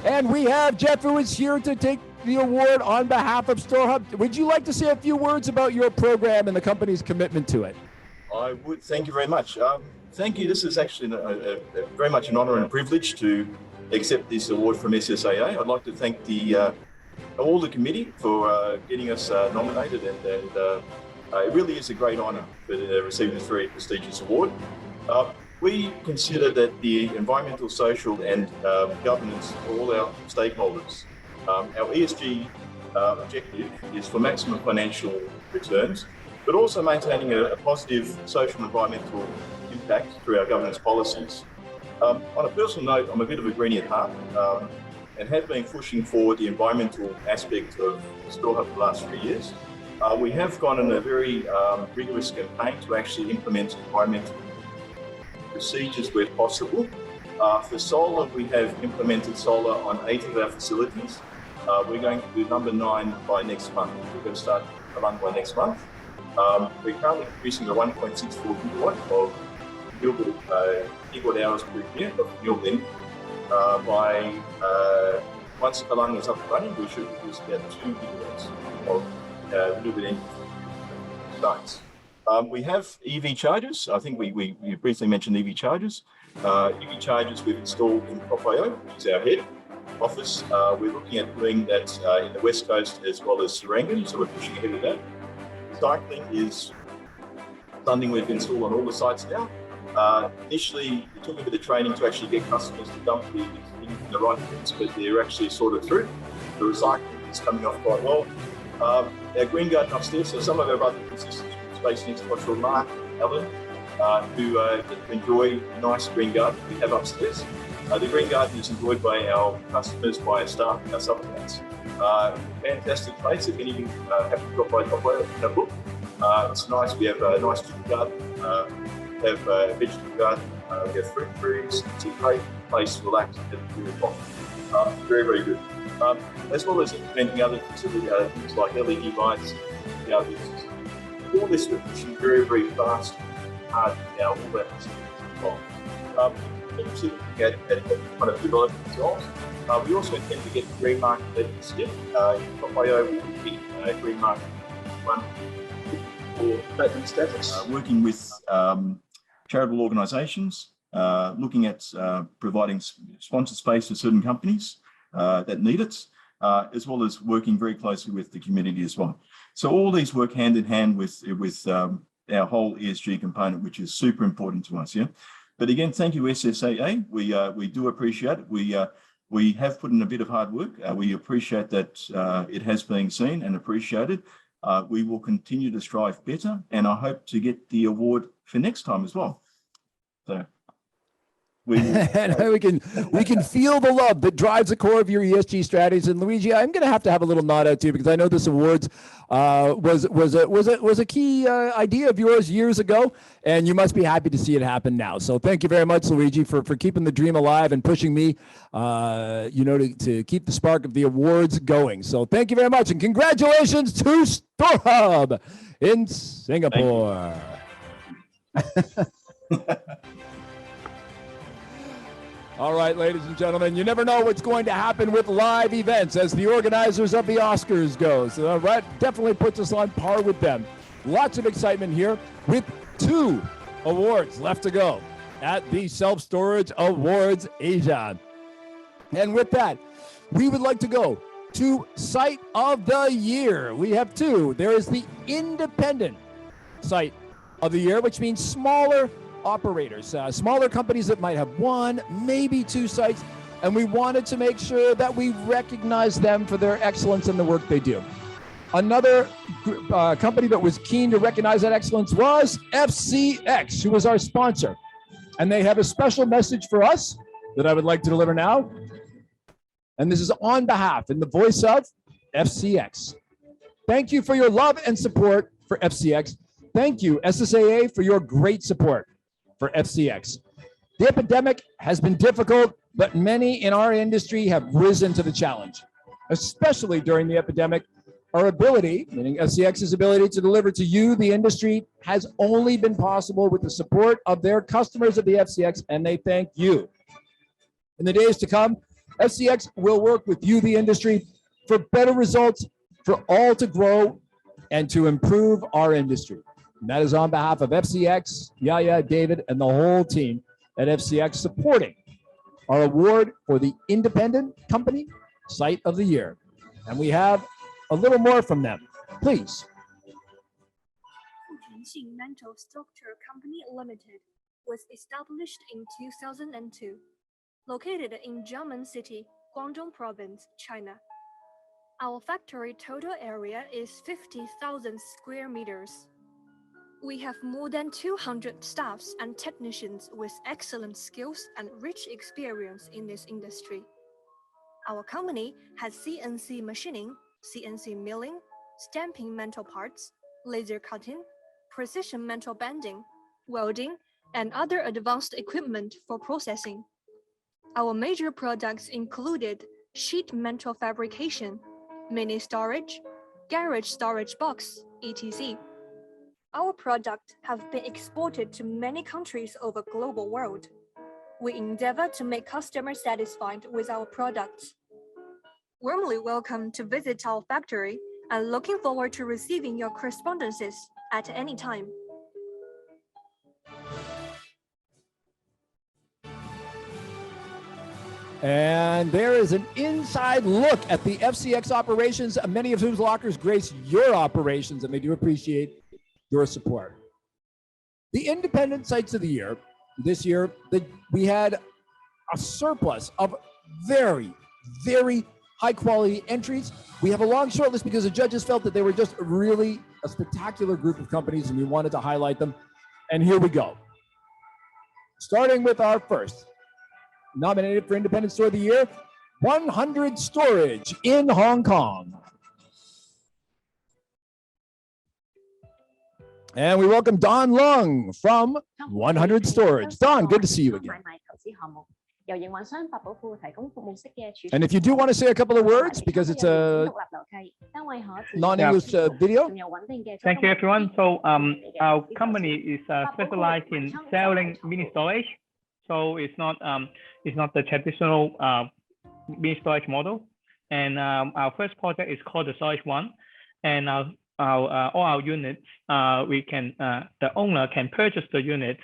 And we have Jeff, who is here to take the award on behalf of Store Hub. Would you like to say a few words about your program and the company's commitment to it? I would. Thank you very much. Thank you. This is actually very much an honor and a privilege to accept this award from SSAA. I'd like to thank all the committee for getting us nominated, and it really is a great honor for receiving this very prestigious award. We consider that the environmental, social, and governance for all our stakeholders, our ESG objective is for maximum financial returns, but also maintaining a positive social and environmental impact through our governance policies. On a personal note, I'm a bit of a greenie at heart, and have been pushing forward the environmental aspect of Store Hub for the last 3 years. We have gone on a very rigorous campaign to actually implement environmental procedures where possible. For solar, we have implemented solar on 8 of our facilities. We're going to do number 9 by next month. We're going to start Along by next month. We're currently producing a 1.64 gigawatt of renewable gigawatt hours per year of renewable energy. Once Kalang is up and running, we should produce about 2 gigawatts of renewable energy sites. We have EV chargers. I think we briefly mentioned EV chargers. EV chargers we've installed in Kopio, which is our head office. We're looking at doing that in the West Coast as well as Serangoon, so we're pushing ahead with that. Cycling is something we've installed on all the sites now. Initially, it took a bit of training to actually get customers to dump the in the right things, but they're actually sorted through. The recycling is coming off quite well. Our green garden upstairs, so some of our other consistents based next to what's Mark and Ellen, who enjoy a nice green garden we have upstairs. The green garden is enjoyed by our customers, by our staff, and our supplements. Fantastic place. If any of you have to drop by Kopio, have a look. It's nice. We have a nice chicken garden. We have a vegetable garden. We have fruit trees. It's a great place to relax and have a beer and coffee. Very, very good. As well as implementing other things like LED lights. All this we're pushing very, very fast, hard now. All that is well. Looking at kind of development goals. We also intend to get the Green Market legislation. In Kopio, we will get Green Market 1 for platinum status. Working with charitable organisations, looking at providing sponsored space for certain companies that need it, as well as working very closely with the community as well. So all these work hand in hand with our whole ESG component, which is super important to us. Yeah. But again, thank you, SSAA. We do appreciate it. We have put in a bit of hard work. We appreciate that it has been seen and appreciated. We will continue to strive better, and I hope to get the award for next time as well. So we can feel the love that drives the core of your ESG strategies. And Luigi, I'm going to have a little nod out to you, because I know this awards was a key idea of yours years ago, and you must be happy to see it happen now. So thank you very much, Luigi, for keeping the dream alive and pushing me, to keep the spark of the awards going. So thank you very much, and congratulations to Store Hub in Singapore. All right, ladies and gentlemen, you never know what's going to happen with live events as the organizers of the Oscars go. So that definitely puts us on par with them. Lots of excitement here with 2 awards left to go at the Self Storage Awards Asia. And with that, we would like to go to Site of the Year. We have 2. There is the Independent Site of the Year, which means smaller operators, smaller companies that might have 1, maybe 2 sites, and we wanted to make sure that we recognize them for their excellence in the work they do. Another company that was keen to recognize that excellence was FCX, who was our sponsor, and they have a special message for us that I would like to deliver now, and this is on behalf in the voice of FCX. Thank you for your love and support for FCX. Thank you, SSAA, for your great support for FCX. The epidemic has been difficult but many in our industry have risen to the challenge, especially during the epidemic. Our ability, meaning FCX's ability to deliver to you, the industry, has only been possible with the support of their customers at the FCX, and they thank you. In the days to come, FCX will work with you, the industry, for better results, for all to grow and to improve our industry. And that is on behalf of FCX, Yaya, David, and the whole team at FCX supporting our award for the Independent Company Site of the Year. And we have a little more from them, please. Mental Structure Company Limited was established in 2002, located in Jiangmen City, Guangdong Province, China. Our factory total area is 50,000 square meters. We have more than 200 staffs and technicians with excellent skills and rich experience in this industry. Our company has CNC machining, CNC milling, stamping metal parts, laser cutting, precision metal bending, welding, and other advanced equipment for processing. Our major products included sheet metal fabrication, mini storage, garage storage box, etc. Our products have been exported to many countries over the global world. We endeavor to make customers satisfied with our products. Warmly welcome to visit our factory and looking forward to receiving your correspondences at any time. And there is an inside look at the FCX operations, many of whose lockers grace your operations, and we do appreciate your support. The Independent Sites of the Year, this year, we had a surplus of very, very high quality entries. We have a long short list because the judges felt that they were just really a spectacular group of companies and we wanted to highlight them. And here we go. Starting with our first nominated for Independent Store of the Year, 100 Storage in Hong Kong. And we welcome Don Lung from 100 Storage. Don, good to see you again. And if you do want to say a couple of words, because it's a non-English video. Thank you, everyone. So our company is specialized in selling mini storage. So it's not the traditional mini storage model. And our first project is called the Storage One. And all our units, the owner can purchase the unit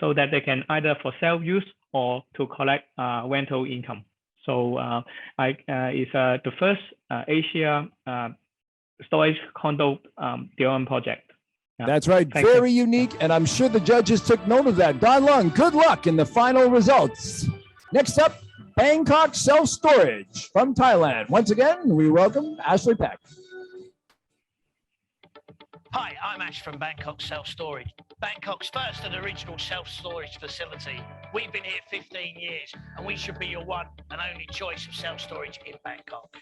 so that they can either for self-use or to collect rental income. So it's the first Asia storage condo development project. That's right, very unique, and I'm sure the judges took note of that. Don Lung, good luck in the final results. Next up, Bangkok Self Storage from Thailand. Once again, we welcome Ashley Peck. Hi, I'm Ash from Bangkok Self Storage, Bangkok's first and original self-storage facility. We've been here 15 years and we should be your one and only choice of self-storage in Bangkok.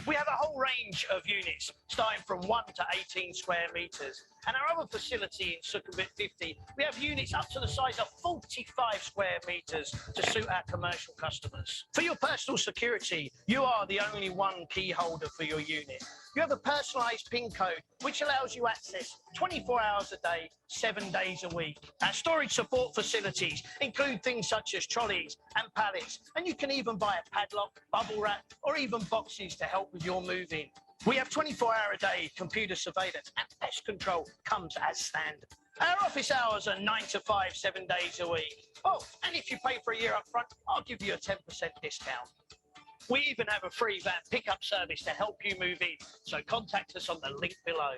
We have a whole range of units starting from 1 to 18 square meters. And our other facility in Sukhumvit 50, we have units up to the size of 45 square meters to suit our commercial customers. For your personal security, you are the only one key holder for your unit. You have a personalized PIN code, which allows you access 24 hours a day, 7 days a week. Our storage support facilities include things such as trolleys and pallets, and you can even buy a padlock, bubble wrap, or even boxes to help with your move-in. We have 24-hour-a-day computer surveillance and pest control comes as standard. Our office hours are 9 to 5, 7 days a week. Oh, and if you pay for a year up front, I'll give you a 10% discount. We even have a free van pickup service to help you move in, so contact us on the link below.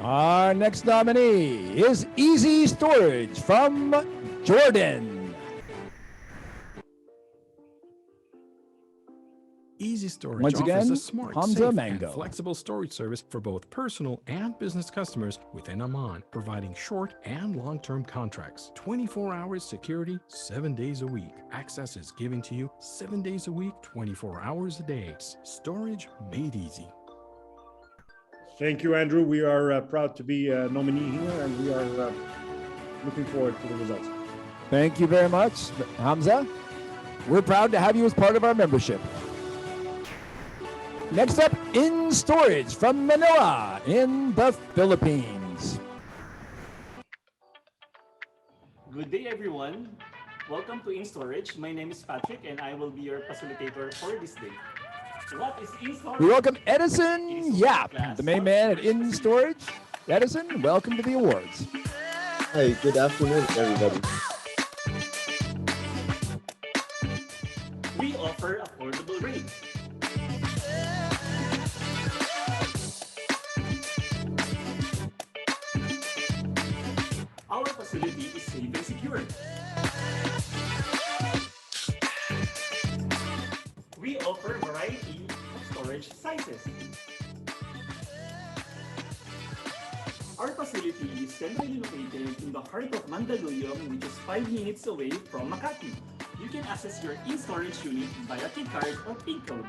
Our next nominee is Easy Storage from Jordan. Easy Storage Once offers again, a smart, Hamza safe, Mango. and flexible storage service for both personal and business customers within Oman, providing short and long-term contracts. 24 hours security, 7 days a week. Access is given to you 7 days a week, 24 hours a day. Storage made easy. Thank you, Andrew. We are proud to be a nominee here, and we are looking forward to the results. Thank you very much, Hamza. We're proud to have you as part of our membership. Next up, In Storage from Manila in the Philippines. Good day, everyone. Welcome to In Storage. My name is Patrick, and I will be your facilitator for this day. What is In Storage? We welcome Edison Yap, the main man at In Storage. Edison, welcome to the awards. Hi, good afternoon, everybody. We offer affordable rates. Our facility is safe and secure. We offer a variety of storage sizes. Our facility is centrally located in the heart of Mandaluyong, which is 5 minutes away from Makati. You can access your in-storage unit via key card or PIN code.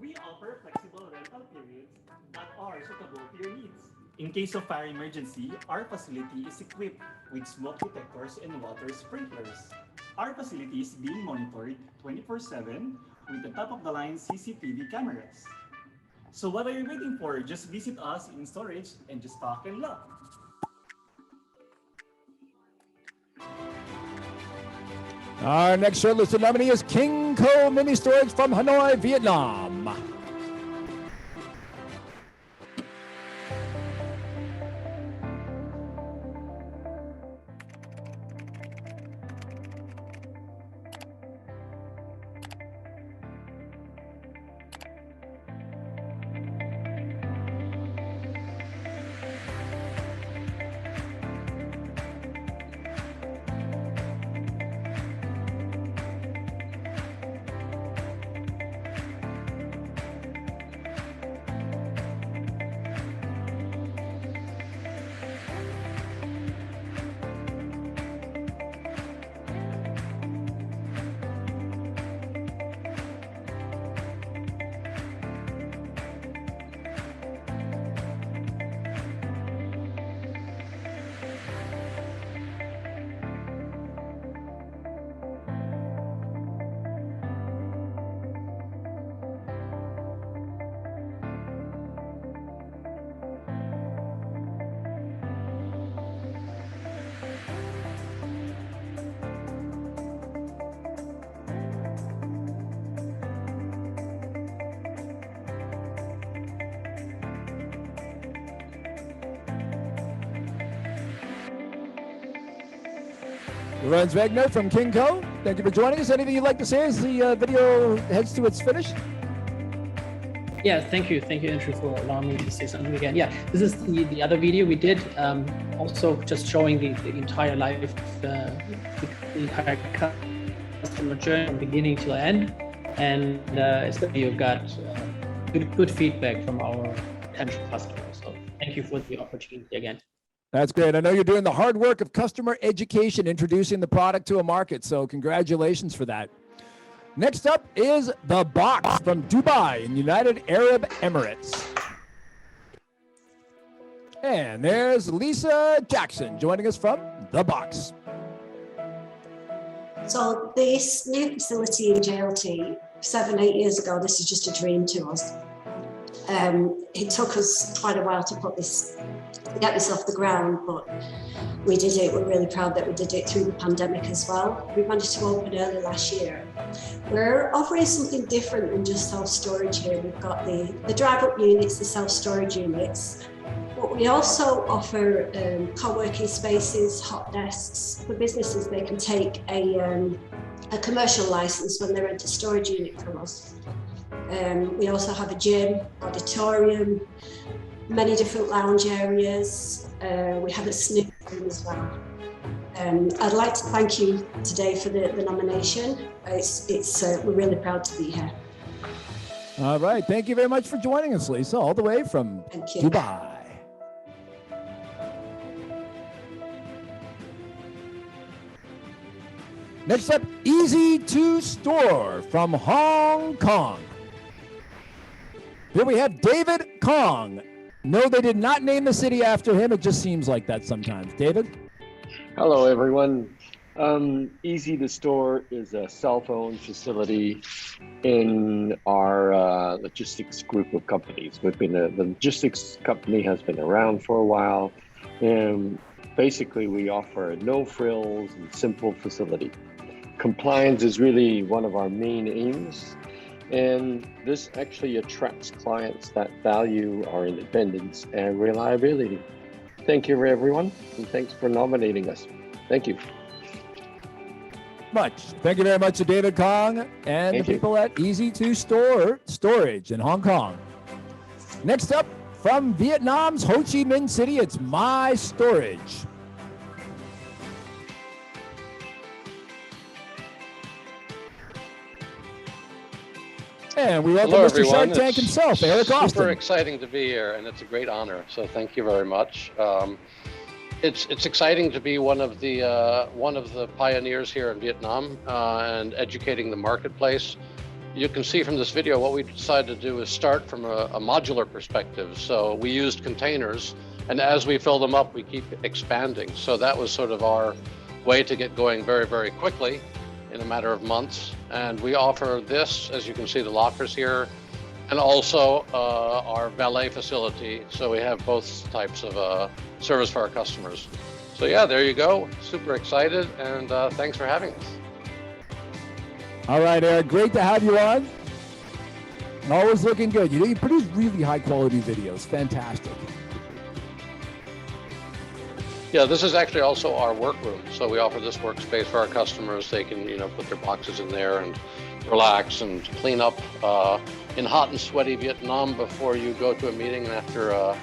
We offer flexible rental periods that are suitable to your needs. In case of fire emergency, our facility is equipped with smoke detectors and water sprinklers. Our facility is being monitored 24/7 with the top-of-the-line CCTV cameras. So what are you waiting for? Just visit us in storage and just talk and love. Our next shortlisted nominee is King Co Mini Storage from Hanoi, Vietnam. Lorenz Wagner from King Co. Thank you for joining us. Anything you'd like to say as the video heads to its finish? Yeah, thank you, Andrew, for allowing me to say something again. Yeah, this is the other video we did, also just showing the entire life, the entire customer journey from beginning to end, and especially you've got good feedback from our potential customers. So thank you for the opportunity again. That's great. I know you're doing the hard work of customer education, introducing the product to a market. So congratulations for that. Next up is The Box from Dubai in United Arab Emirates. And there's Lisa Jackson joining us from The Box. So this new facility in JLT, 7-8 years ago, this is just a dream to us. It took us quite a while to get this off the ground, but we did it. We're really proud that we did it through the pandemic as well. We managed to open early last year. We're offering something different than just self-storage here. We've got the drive-up units, the self-storage units, but we also offer co-working spaces, hot desks. For businesses, they can take a commercial license when they rent a storage unit from us. We also have a gym, auditorium, many different lounge areas. We have a snoop room as well. I'd like to thank you today for the nomination. We're really proud to be here. All right. Thank you very much for joining us, Lisa, all the way from Dubai. Next up, Easy to Store from Hong Kong. Here we have David Kong. No, they did not name the city after him. It just seems like that sometimes. David? Hello, everyone. Easy to Store is a cell-phone facility in our logistics group of companies. The logistics company has been around for a while, and basically we offer a no-frills and simple facility. Compliance is really one of our main aims, and this actually attracts clients that value our independence and reliability. Thank you, everyone, and thanks for nominating us. Thank you. Thank you very much to David Kong and the people at Easy to Store Storage in Hong Kong. Next up, from Vietnam's Ho Chi Minh City, it's My Storage. And we welcome Mr. Shark Tank himself, Eric Austin. Super exciting to be here, and it's a great honor. So thank you very much. It's exciting to be one of the pioneers here in Vietnam and educating the marketplace. You can see from this video what we decided to do is start from a modular perspective. So we used containers, and as we fill them up, we keep expanding. So that was sort of our way to get going very, very quickly in a matter of months. And we offer this, as you can see, the lockers here, and also our valet facility. So we have both types of service for our customers. So yeah, there you go. Super excited, and thanks for having us. All right, Eric, great to have you on. Always looking good. You produce really high quality videos. Fantastic. Yeah, this is actually also our workroom. So we offer this workspace for our customers. They can, put their boxes in there and relax and clean up in hot and sweaty Vietnam before you go to a meeting and after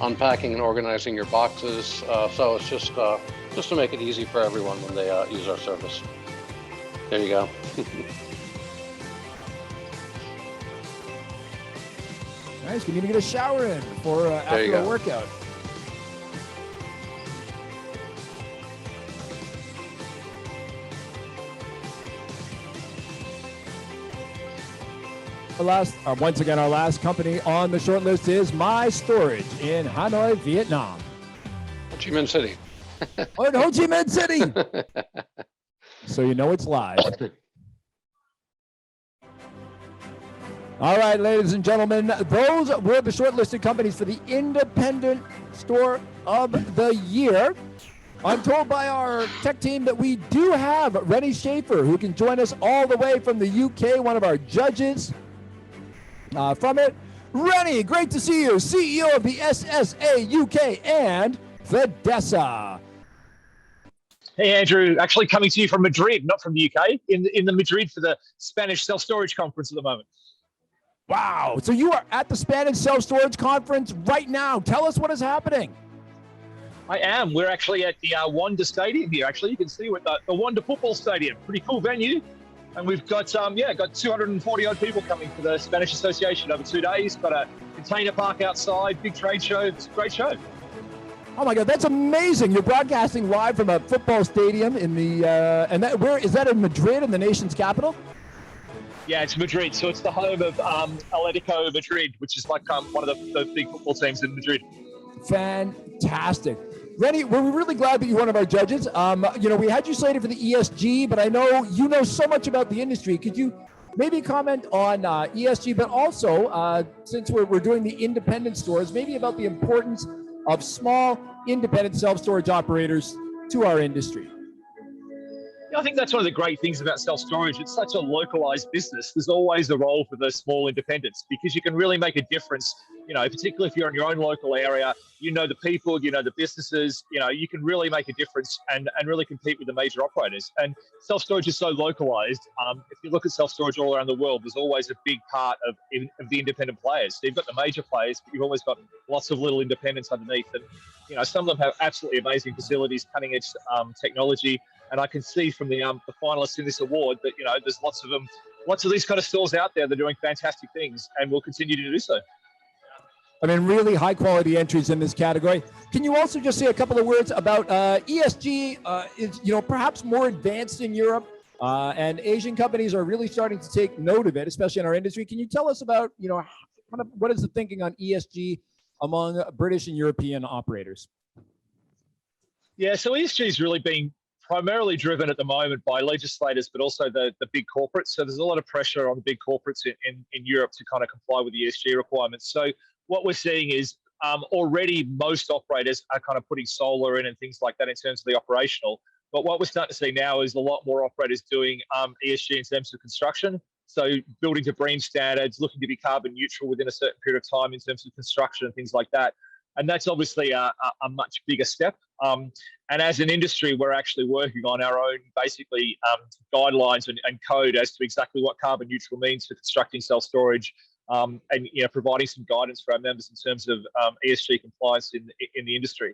unpacking and organizing your boxes. So it's just to make it easy for everyone when they use our service. There you go. Nice. We need to get a shower in before after a workout. Once again, our last company on the short list is My Storage in Hanoi, Vietnam. Ho Chi Minh City. In Ho Chi Minh City. So you know it's live. All right, ladies and gentlemen, those were the shortlisted companies for the Independent Store of the Year. I'm told by our tech team that we do have Rennie Schaefer, who can join us all the way from the UK, one of our judges from it. Rennie, great to see you, CEO of the SSA UK and Fidessa. Hey, Andrew, actually coming to you from Madrid, not from the UK, in the Madrid for the Spanish Self Storage Conference at the moment. Wow. So you are at the Spanish Self Storage Conference right now. Tell us what is happening. I am. We're actually at the Wanda Stadium here. Actually, you can see with the Wanda Football Stadium. Pretty cool venue. And we've got 240 odd people coming for the Spanish Association over 2 days. Got a container park outside, big trade show. It's a great show. Oh my God, that's amazing! You're broadcasting live from a football stadium in the where is that, in Madrid, in the nation's capital? Yeah, it's Madrid. So it's the home of Atletico Madrid, which is like one of the big football teams in Madrid. Fantastic. Rennie, we're really glad that you're one of our judges. We had you slated for the ESG, but I know you know so much about the industry. Could you maybe comment on ESG, but also, since we're doing the independent stores, maybe about the importance of small independent self-storage operators to our industry? Yeah, I think that's one of the great things about self-storage. It's such a localized business. There's always a role for the small independents because you can really make a difference, particularly if you're in your own local area, the people, the businesses, you can really make a difference and really compete with the major operators. And self-storage is so localized. If you look at self-storage all around the world, there's always a big part of the independent players. So you've got the major players, but you've always got lots of little independents underneath. And, some of them have absolutely amazing facilities, cutting edge technology. And I can see from the finalists in this award that, there's lots of these kind of stores out there that are doing fantastic things and will continue to do so. I mean, really high quality entries in this category. Can you also just say a couple of words about ESG is, perhaps more advanced in Europe and Asian companies are really starting to take note of it, especially in our industry. Can you tell us about, kind of what is the thinking on ESG among British and European operators? Yeah, so ESG is really being primarily driven at the moment by legislators, but also the big corporates. So there's a lot of pressure on the big corporates in Europe to kind of comply with the ESG requirements. So what we're seeing is already most operators are kind of putting solar in and things like that in terms of the operational. But what we're starting to see now is a lot more operators doing ESG in terms of construction. So building to BREEAM standards, looking to be carbon neutral within a certain period of time in terms of construction and things like that. And that's obviously a much bigger step. And as an industry, we're actually working on our own, basically, guidelines and code as to exactly what carbon neutral means for constructing self-storage, and providing some guidance for our members in terms of ESG compliance in the industry.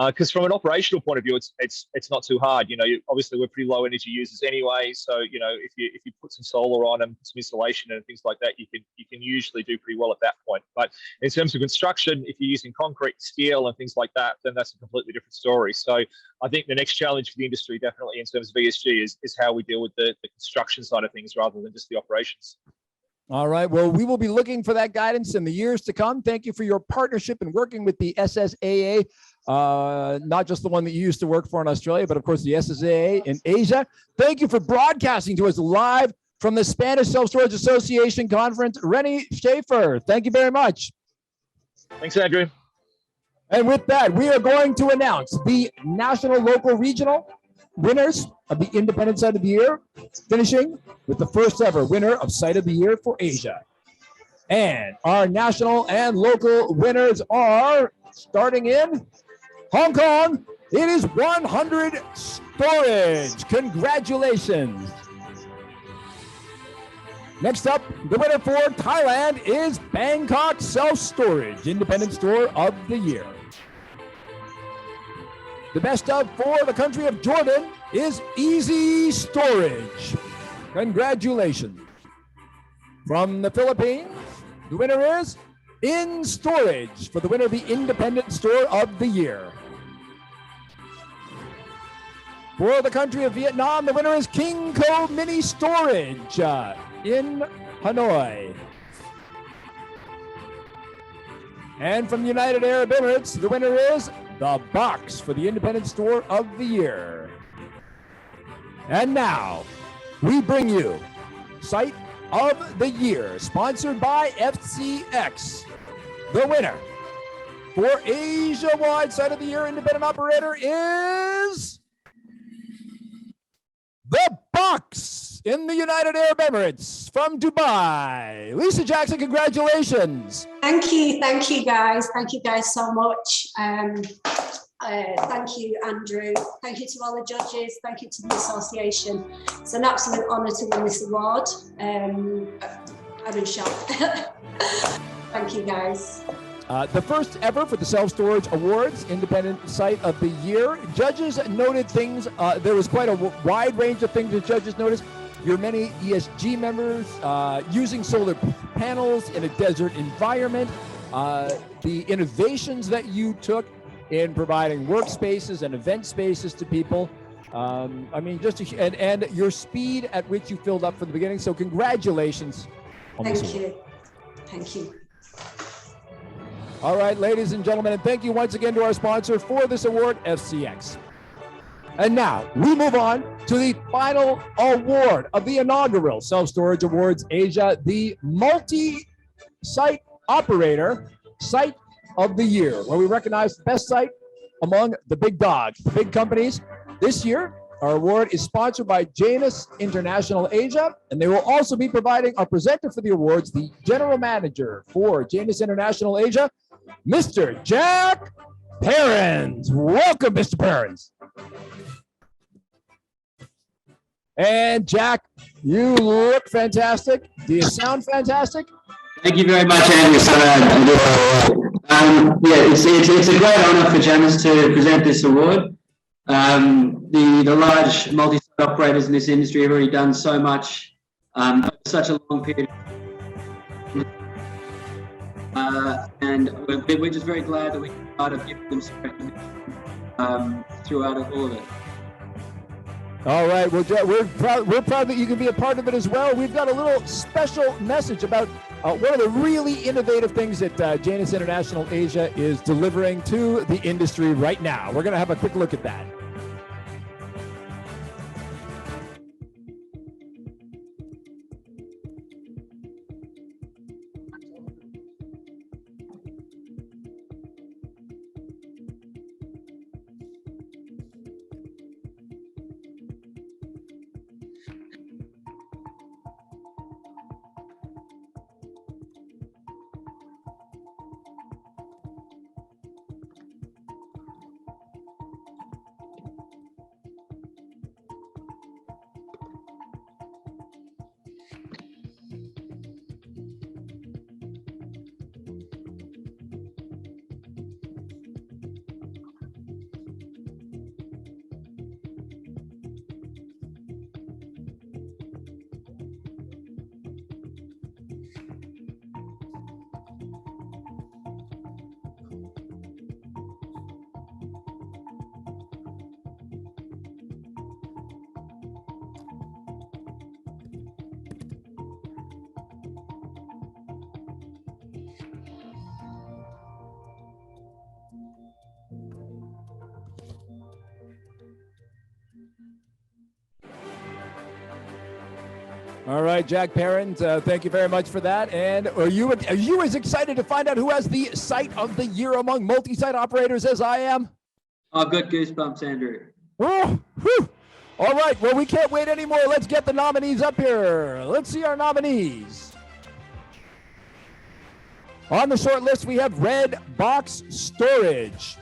Because from an operational point of view, it's not too hard. Obviously we're pretty low energy users anyway. So if you put some solar on and some insulation and things like that, you can usually do pretty well at that point. But in terms of construction, if you're using concrete, steel, and things like that, then that's a completely different story. So I think the next challenge for the industry, definitely in terms of ESG, is how we deal with the construction side of things rather than just the operations. All right. Well, we will be looking for that guidance in the years to come. Thank you for your partnership and working with the SSAA, not just the one that you used to work for in Australia, but of course the SSAA in Asia. Thank you for broadcasting to us live from the Spanish Self-Storage Association Conference. Rennie Schaefer, thank you very much. Thanks, Andrew. And with that, we are going to announce the national, local, regional winners of the Independent Site of the Year, finishing with the first ever winner of Site of the Year for Asia. And our national and local winners are, starting in Hong Kong, it is 100 Storage. Congratulations. Next up, the winner for Thailand is Bangkok Self Storage, Independent Store of the Year. The best of for the country of Jordan is Easy Storage. Congratulations. From the Philippines, the winner is In Storage for the winner of the Independent Store of the Year. For the country of Vietnam, the winner is King Co Mini Storage in Hanoi. And from the United Arab Emirates, the winner is The Box for the Independent Store of the Year. And now, we bring you Site of the Year, sponsored by FCX. The winner for Asia-wide Site of the Year Independent Operator is The Box in the United Arab Emirates from Dubai. Lisa Jackson, congratulations. Thank you guys. Thank you guys so much. Thank you, Andrew. Thank you to all the judges. Thank you to the association. It's an absolute honour to win this award. I'm in shock. Thank you, guys. The first ever for the Self Storage Awards, Independent Site of the Year. Judges noted things. There was quite a wide range of things that judges noticed. Your many ESG members using solar panels in a desert environment. The innovations that you took in providing workspaces and event spaces to people. I mean, and your speed at which you filled up from the beginning. So congratulations. Thank you. Thank you. All right, ladies and gentlemen, and thank you once again to our sponsor for this award, FCX. And now we move on to the final award of the inaugural Self Storage Awards Asia, the Multi-Site Operator Site of the Year, where we recognize the best site among the big dogs. The big companies this year Our award is sponsored by Janus International Asia, and they will also be providing our presenter for the awards, the general manager for Janus International Asia, Mr. Jack Perrins. Welcome, Mr. Perrins. And Jack, you look fantastic. Do you sound fantastic? Thank you very much, Andrew. It's a great honor for Janus to present this award. The large multi-site operators in this industry have already done so much over such a long period. And we're just very glad that we can be part of giving them some recognition throughout all of it. All right, we're proud that you can be a part of it as well. We've got a little special message about one of the really innovative things that Janus International Asia is delivering to the industry right now. We're going to have a quick look at that. All right, Jack Perrins, thank you very much for that. And are you as excited to find out who has the site of the year among multi-site operators as I am? I've got goosebumps, Andrew. Oh, whew. All right, well, we can't wait anymore. Let's get the nominees up here. Let's see our nominees. On the short list, we have Red Box Storage.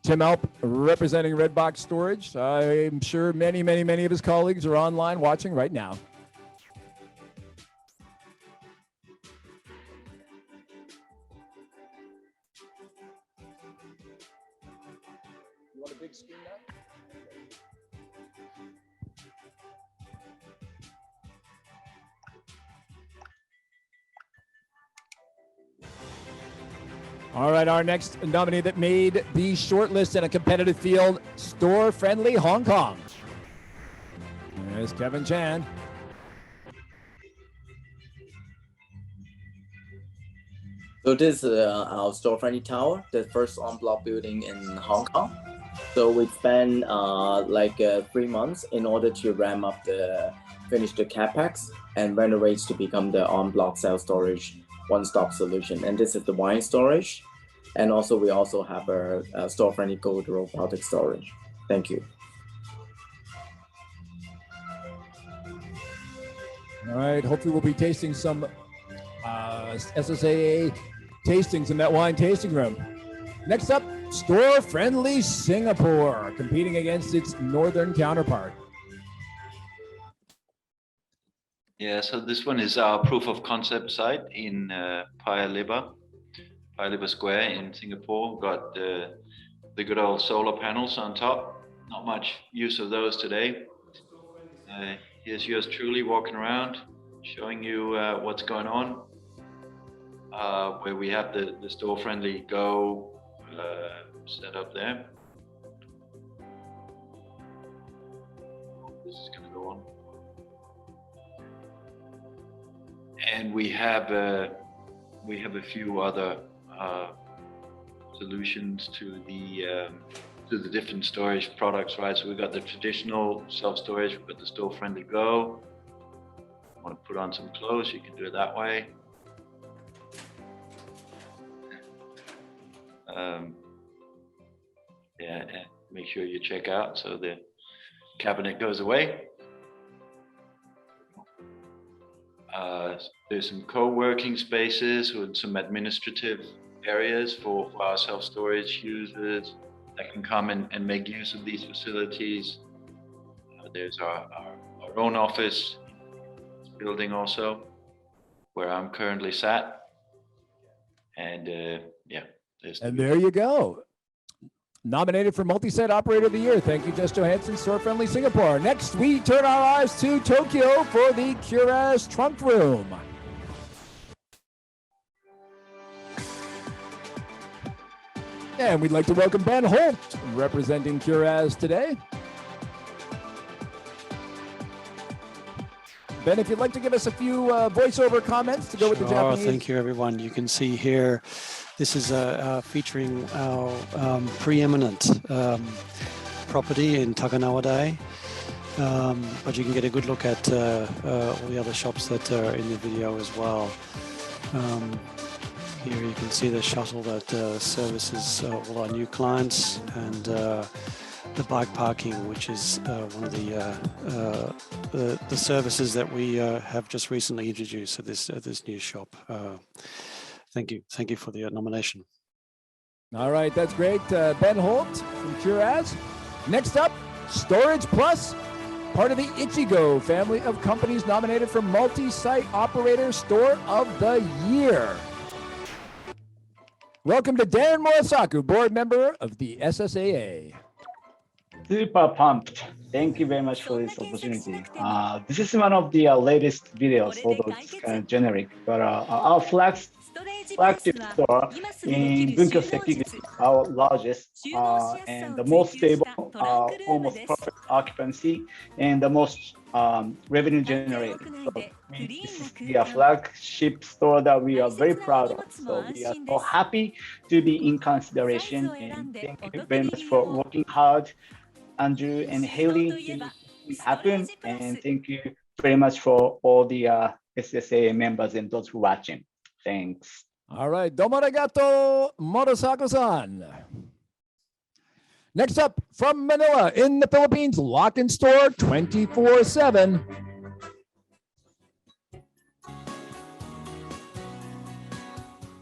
Tim Alp representing Red Box Storage. I'm sure many of his colleagues are online watching right now. You want a big screen now? All right, our next nominee that made the shortlist in a competitive field, Store Friendly Hong Kong. There's Kevin Chan. So this is our Store Friendly Tower, the first en-bloc building in Hong Kong. So we spent 3 months in order to ramp up finish the capex and renovate to become the en-bloc self-storage one-stop solution. And this is the wine storage. And also we also have a store-friendly cold robotic storage. Thank you. All right, hopefully we'll be tasting some SSAA tastings in that wine tasting room. Next up, Store Friendly Singapore, competing against its northern counterpart. Yeah, so this one is our proof of concept site in Paya Lebar Square in Singapore. We've got the good old solar panels on top. Not much use of those today. Here's yours truly walking around, showing you what's going on. Where we have the store-friendly Go set up there. This is going to go on. And we have a few other solutions to the different storage products, right? So we've got the traditional self-storage, we've got the store-friendly Go. Want to put on some clothes, you can do it that way. Yeah, and make sure you check out so the cabinet goes away. There's some co-working spaces with some administrative areas for our self-storage users that can come and make use of these facilities. There's our own office building also, where I'm currently sat. And yeah. And there you go. Nominated for Multi-Site Operator of the Year. Thank you, Jess Johansson, Store Friendly Singapore. Next, we turn our eyes to Tokyo for the Curaz Trunk Room. And we'd like to welcome Ben Holt, representing Curaz today. Ben, if you'd like to give us a few voiceover comments to go with the Japanese. Thank you, everyone. You can see here, this is featuring our preeminent property in Takanawa Day. But you can get a good look at all the other shops that are in the video as well. Here you can see the shuttle that services all our new clients, and the bike parking, which is one of the services that we have just recently introduced at this new shop. Thank you for the nomination. All right, that's great. Ben Holt from Curaz. Next up, Storage Plus, part of the Ichigo family of companies nominated for Multi-Site Operator Store of the Year. Welcome to Darren Morisaku, board member of the SSAA. Super pumped. Thank you very much for this opportunity. This is one of the latest videos, although it's kind of generic, but our flagship store in Bunkyo Sekiguchi, our largest and the most stable, almost perfect occupancy, and the most revenue generating. So this is the flagship store that we are very proud of. So we are so happy to be in consideration, and thank you very much for working hard, Andrew and Haley, to make it happen. And thank you very much for all the SSA members and those who are watching. Thanks. All right, domo arigato, Morisaku-san. Next up, from Manila in the Philippines, Lock and Store 24/7.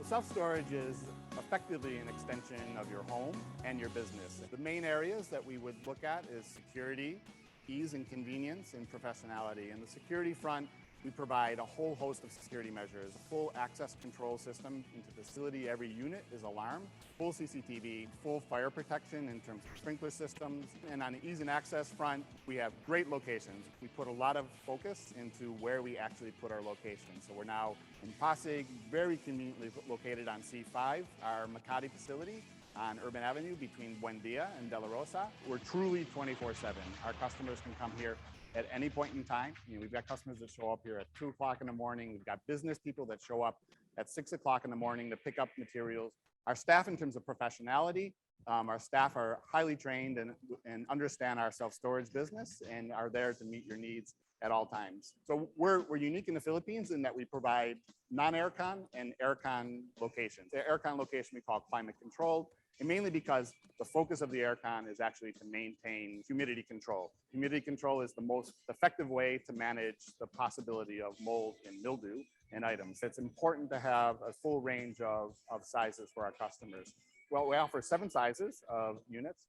Self-storage is effectively an extension of your home and your business. The main areas that we would look at is security, ease and convenience, and professionality. In the security front, we provide a whole host of security measures, a full access control system into the facility. Every unit is alarmed, full CCTV, full fire protection in terms of sprinkler systems. And on the ease and access front, we have great locations. We put a lot of focus into where we actually put our locations. So we're now in Pasig, very conveniently located on C5, our Makati facility on Urban Avenue between Buendia and De La Rosa. We're truly 24/7. Our customers can come here at any point in time. We've got customers that show up here at 2 o'clock in the morning. We've got business people that show up at 6 o'clock in the morning to pick up materials. Our staff, in terms of professionality, our staff are highly trained and understand our self-storage business and are there to meet your needs at all times. So we're unique in the Philippines in that we provide non-aircon and aircon locations. The aircon location we call climate controlled, and mainly because the focus of the aircon is actually to maintain humidity control. Humidity control is the most effective way to manage the possibility of mold and mildew in items. It's important to have a full range of sizes for our customers. Well, we offer 7 sizes of units.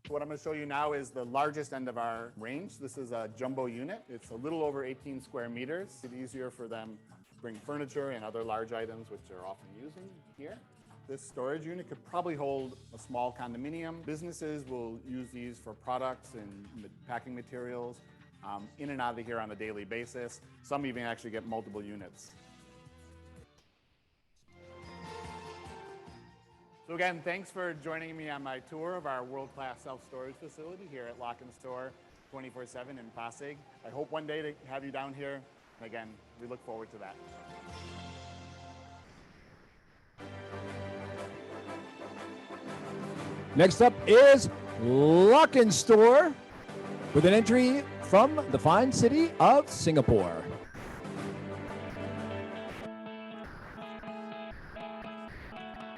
What I'm going to show you now is the largest end of our range. This is a jumbo unit. It's a little over 18 square meters. It's easier for them to bring furniture and other large items, which they're often using here. This storage unit could probably hold a small condominium. Businesses will use these for products and packing materials in and out of here on a daily basis. Some even actually get multiple units. So again, thanks for joining me on my tour of our world-class self-storage facility here at Lock and Store 24/7 in Pasig. I hope one day to have you down here. And again, we look forward to that. Next up is Lock and Store with an entry from the fine city of Singapore.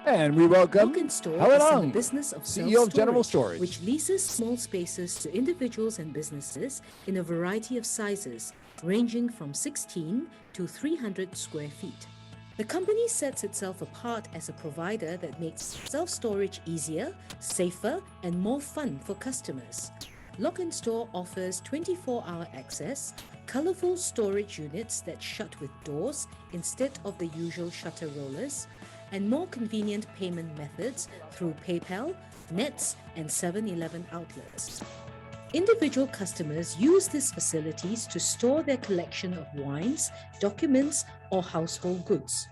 And we welcome Look & Store Helen is in Ong, the business of CEO of General self-storage, Storage. which leases small spaces to individuals and businesses in a variety of sizes, ranging from 16 to 300 square feet. The company sets itself apart as a provider that makes self-storage easier, safer, and more fun for customers. Lock & Store offers 24-hour access, colorful storage units that shut with doors instead of the usual shutter rollers, and more convenient payment methods through PayPal, Nets, and 7-Eleven outlets. Individual customers use these facilities to store their collection of wines, documents, or household goods.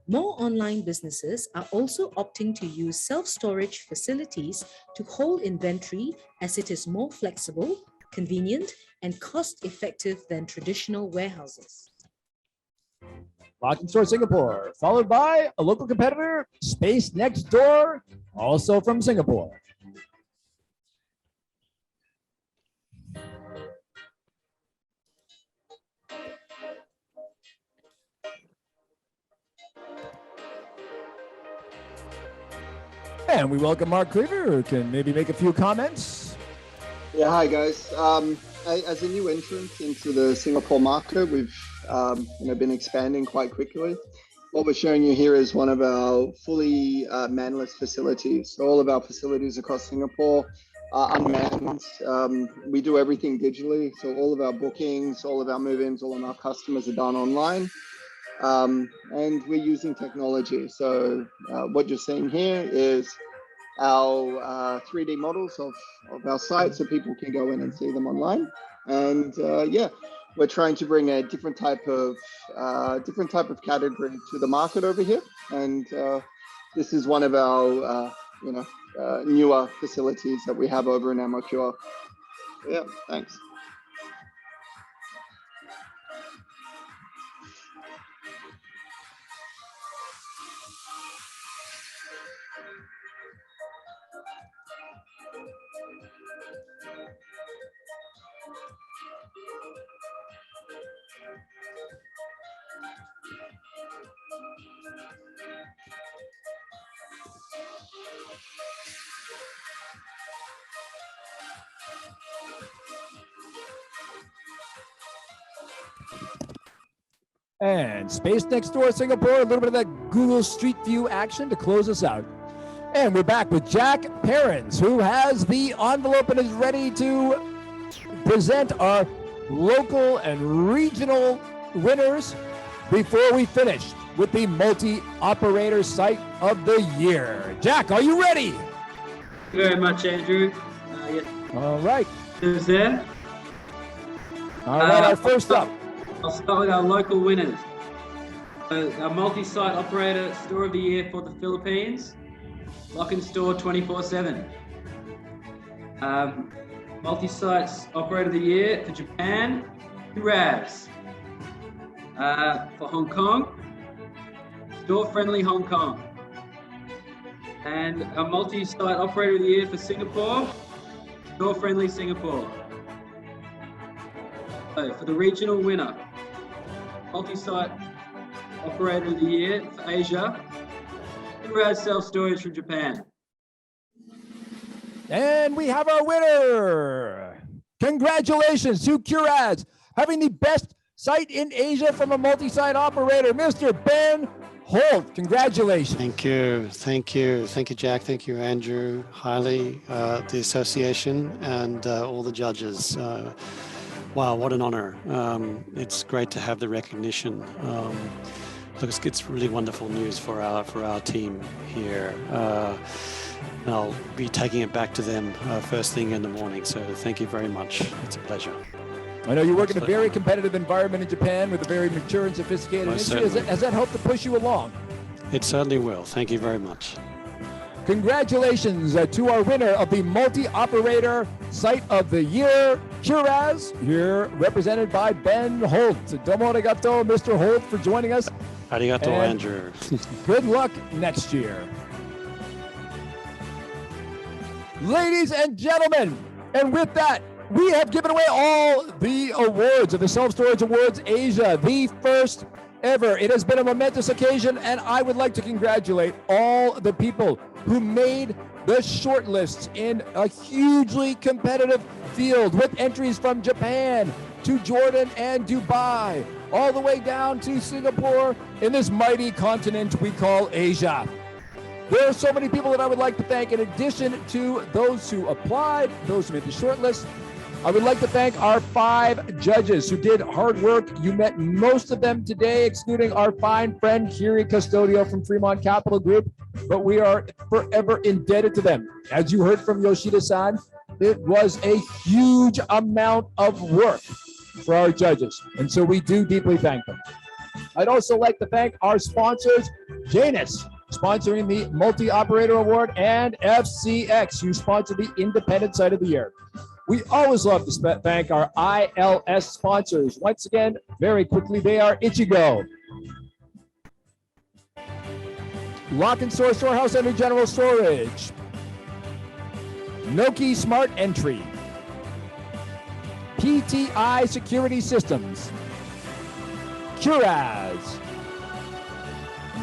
More online businesses are also opting to use self-storage facilities to hold inventory as it is more flexible, convenient, and cost-effective than traditional warehouses. Lock & Store Singapore, followed by a local competitor, Space Next Door, also from Singapore. And we welcome Mark Cleaver, who can maybe make a few comments. Yeah, hi guys. As a new entrant into the Singapore market, we've been expanding quite quickly. What we're showing you here is one of our fully manless facilities. So all of our facilities across Singapore are unmanned. We do everything digitally. So all of our bookings, all of our move-ins, all of our customers are done online. And we're using technology. So what you're seeing here is our 3D models of our site, so people can go in and see them online. And yeah, we're trying to bring a different type of category to the market over here. And this is one of our newer facilities that we have over in MOQR. Yeah, thanks. And Space Next Door Singapore, a little bit of that Google Street View action to close us out. And we're back with Jack Perrins, who has the envelope and is ready to present our local and regional winners before we finish with the multi-operator site of the year. Jack, are you ready? Thank you very much, Andrew. Yes. All right. Who's there? All right, our first up. I'll start with our local winners. Our multi-site operator store of the year for the Philippines, Lock & Store 24/7. Multi-site operator of the year for Japan, Raz. For Hong Kong, Store Friendly Hong Kong. And a multi-site operator of the year for Singapore, Store Friendly Singapore. So for the regional winner, multi-site operator of the year for Asia, Comprised Self Storage from Japan. And we have our winner. Congratulations to Curaz, having the best site in Asia from a multi-site operator, Mr. Ben Holt. Congratulations. Thank you. Thank you. Thank you, Jack. Thank you, Andrew, Hailey, the association, and all the judges. Wow, what an honor. It's great to have the recognition. Look, it's really wonderful news for our team here. And I'll be taking it back to them first thing in the morning. So thank you very much. It's a pleasure. I know you work in a very competitive environment in Japan with a very mature and sophisticated industry. Has that helped to push you along? It certainly will. Thank you very much. Congratulations to our winner of the multi-operator site of the year, Curaz, here represented by Ben Holt. Domo arigato, Mr. Holt, for joining us. Arigato, Andrew. Good luck next year. Ladies and gentlemen, and with that, we have given away all the awards of the Self Storage Awards Asia, the first ever. It has been a momentous occasion, and I would like to congratulate all the people who made the shortlists in a hugely competitive field with entries from Japan to Jordan and Dubai, all the way down to Singapore in this mighty continent we call Asia. There are so many people that I would like to thank. In addition to those who applied, those who made the shortlist, I would like to thank our 5 judges who did hard work. You met most of them today, excluding our fine friend Kiri Custodio from Fremont Capital Group, but we are forever indebted to them. As you heard from Yoshida-san, it was a huge amount of work for our judges, and so we do deeply thank them. I'd also like to thank our sponsors, Janus, sponsoring the Multi-Operator Award, and FCX, who sponsored the Independent Site of the Year. We always love to thank our ILS sponsors. Once again, very quickly, they are Ichigo, Lock and Store Storehouse under General Storage, Noki Smart Entry, PTI Security Systems, Curaz,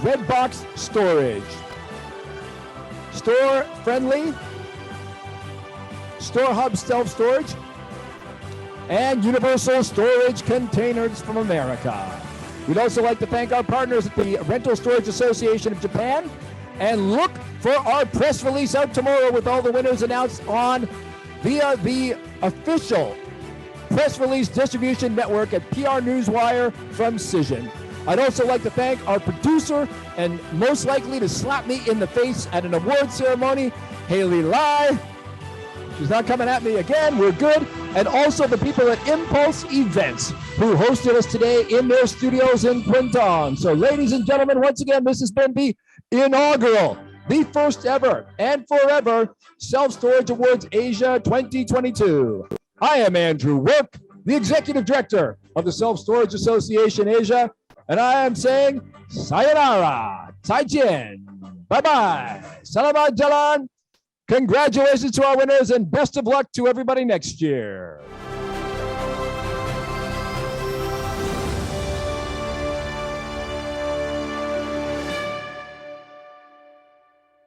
Redbox Storage, Store Friendly, Store Hub Self Storage, and Universal Storage Containers from America. We'd also like to thank our partners at the Rental Storage Association of Japan, and look for our press release out tomorrow with all the winners announced on via the official press release distribution network at PR Newswire from Cision. I'd also like to thank our producer and most likely to slap me in the face at an award ceremony, Haley Lai. She's not coming at me again. We're good. And also the people at Impulse Events who hosted us today in their studios in Quintong. So ladies and gentlemen, once again, this has been the inaugural, the first ever and forever Self-Storage Awards Asia 2022. I am Andrew Work, the Executive Director of the Self-Storage Association Asia, and I am saying sayonara, zaijian, bye-bye, salamat jalan. Congratulations to our winners and best of luck to everybody next year.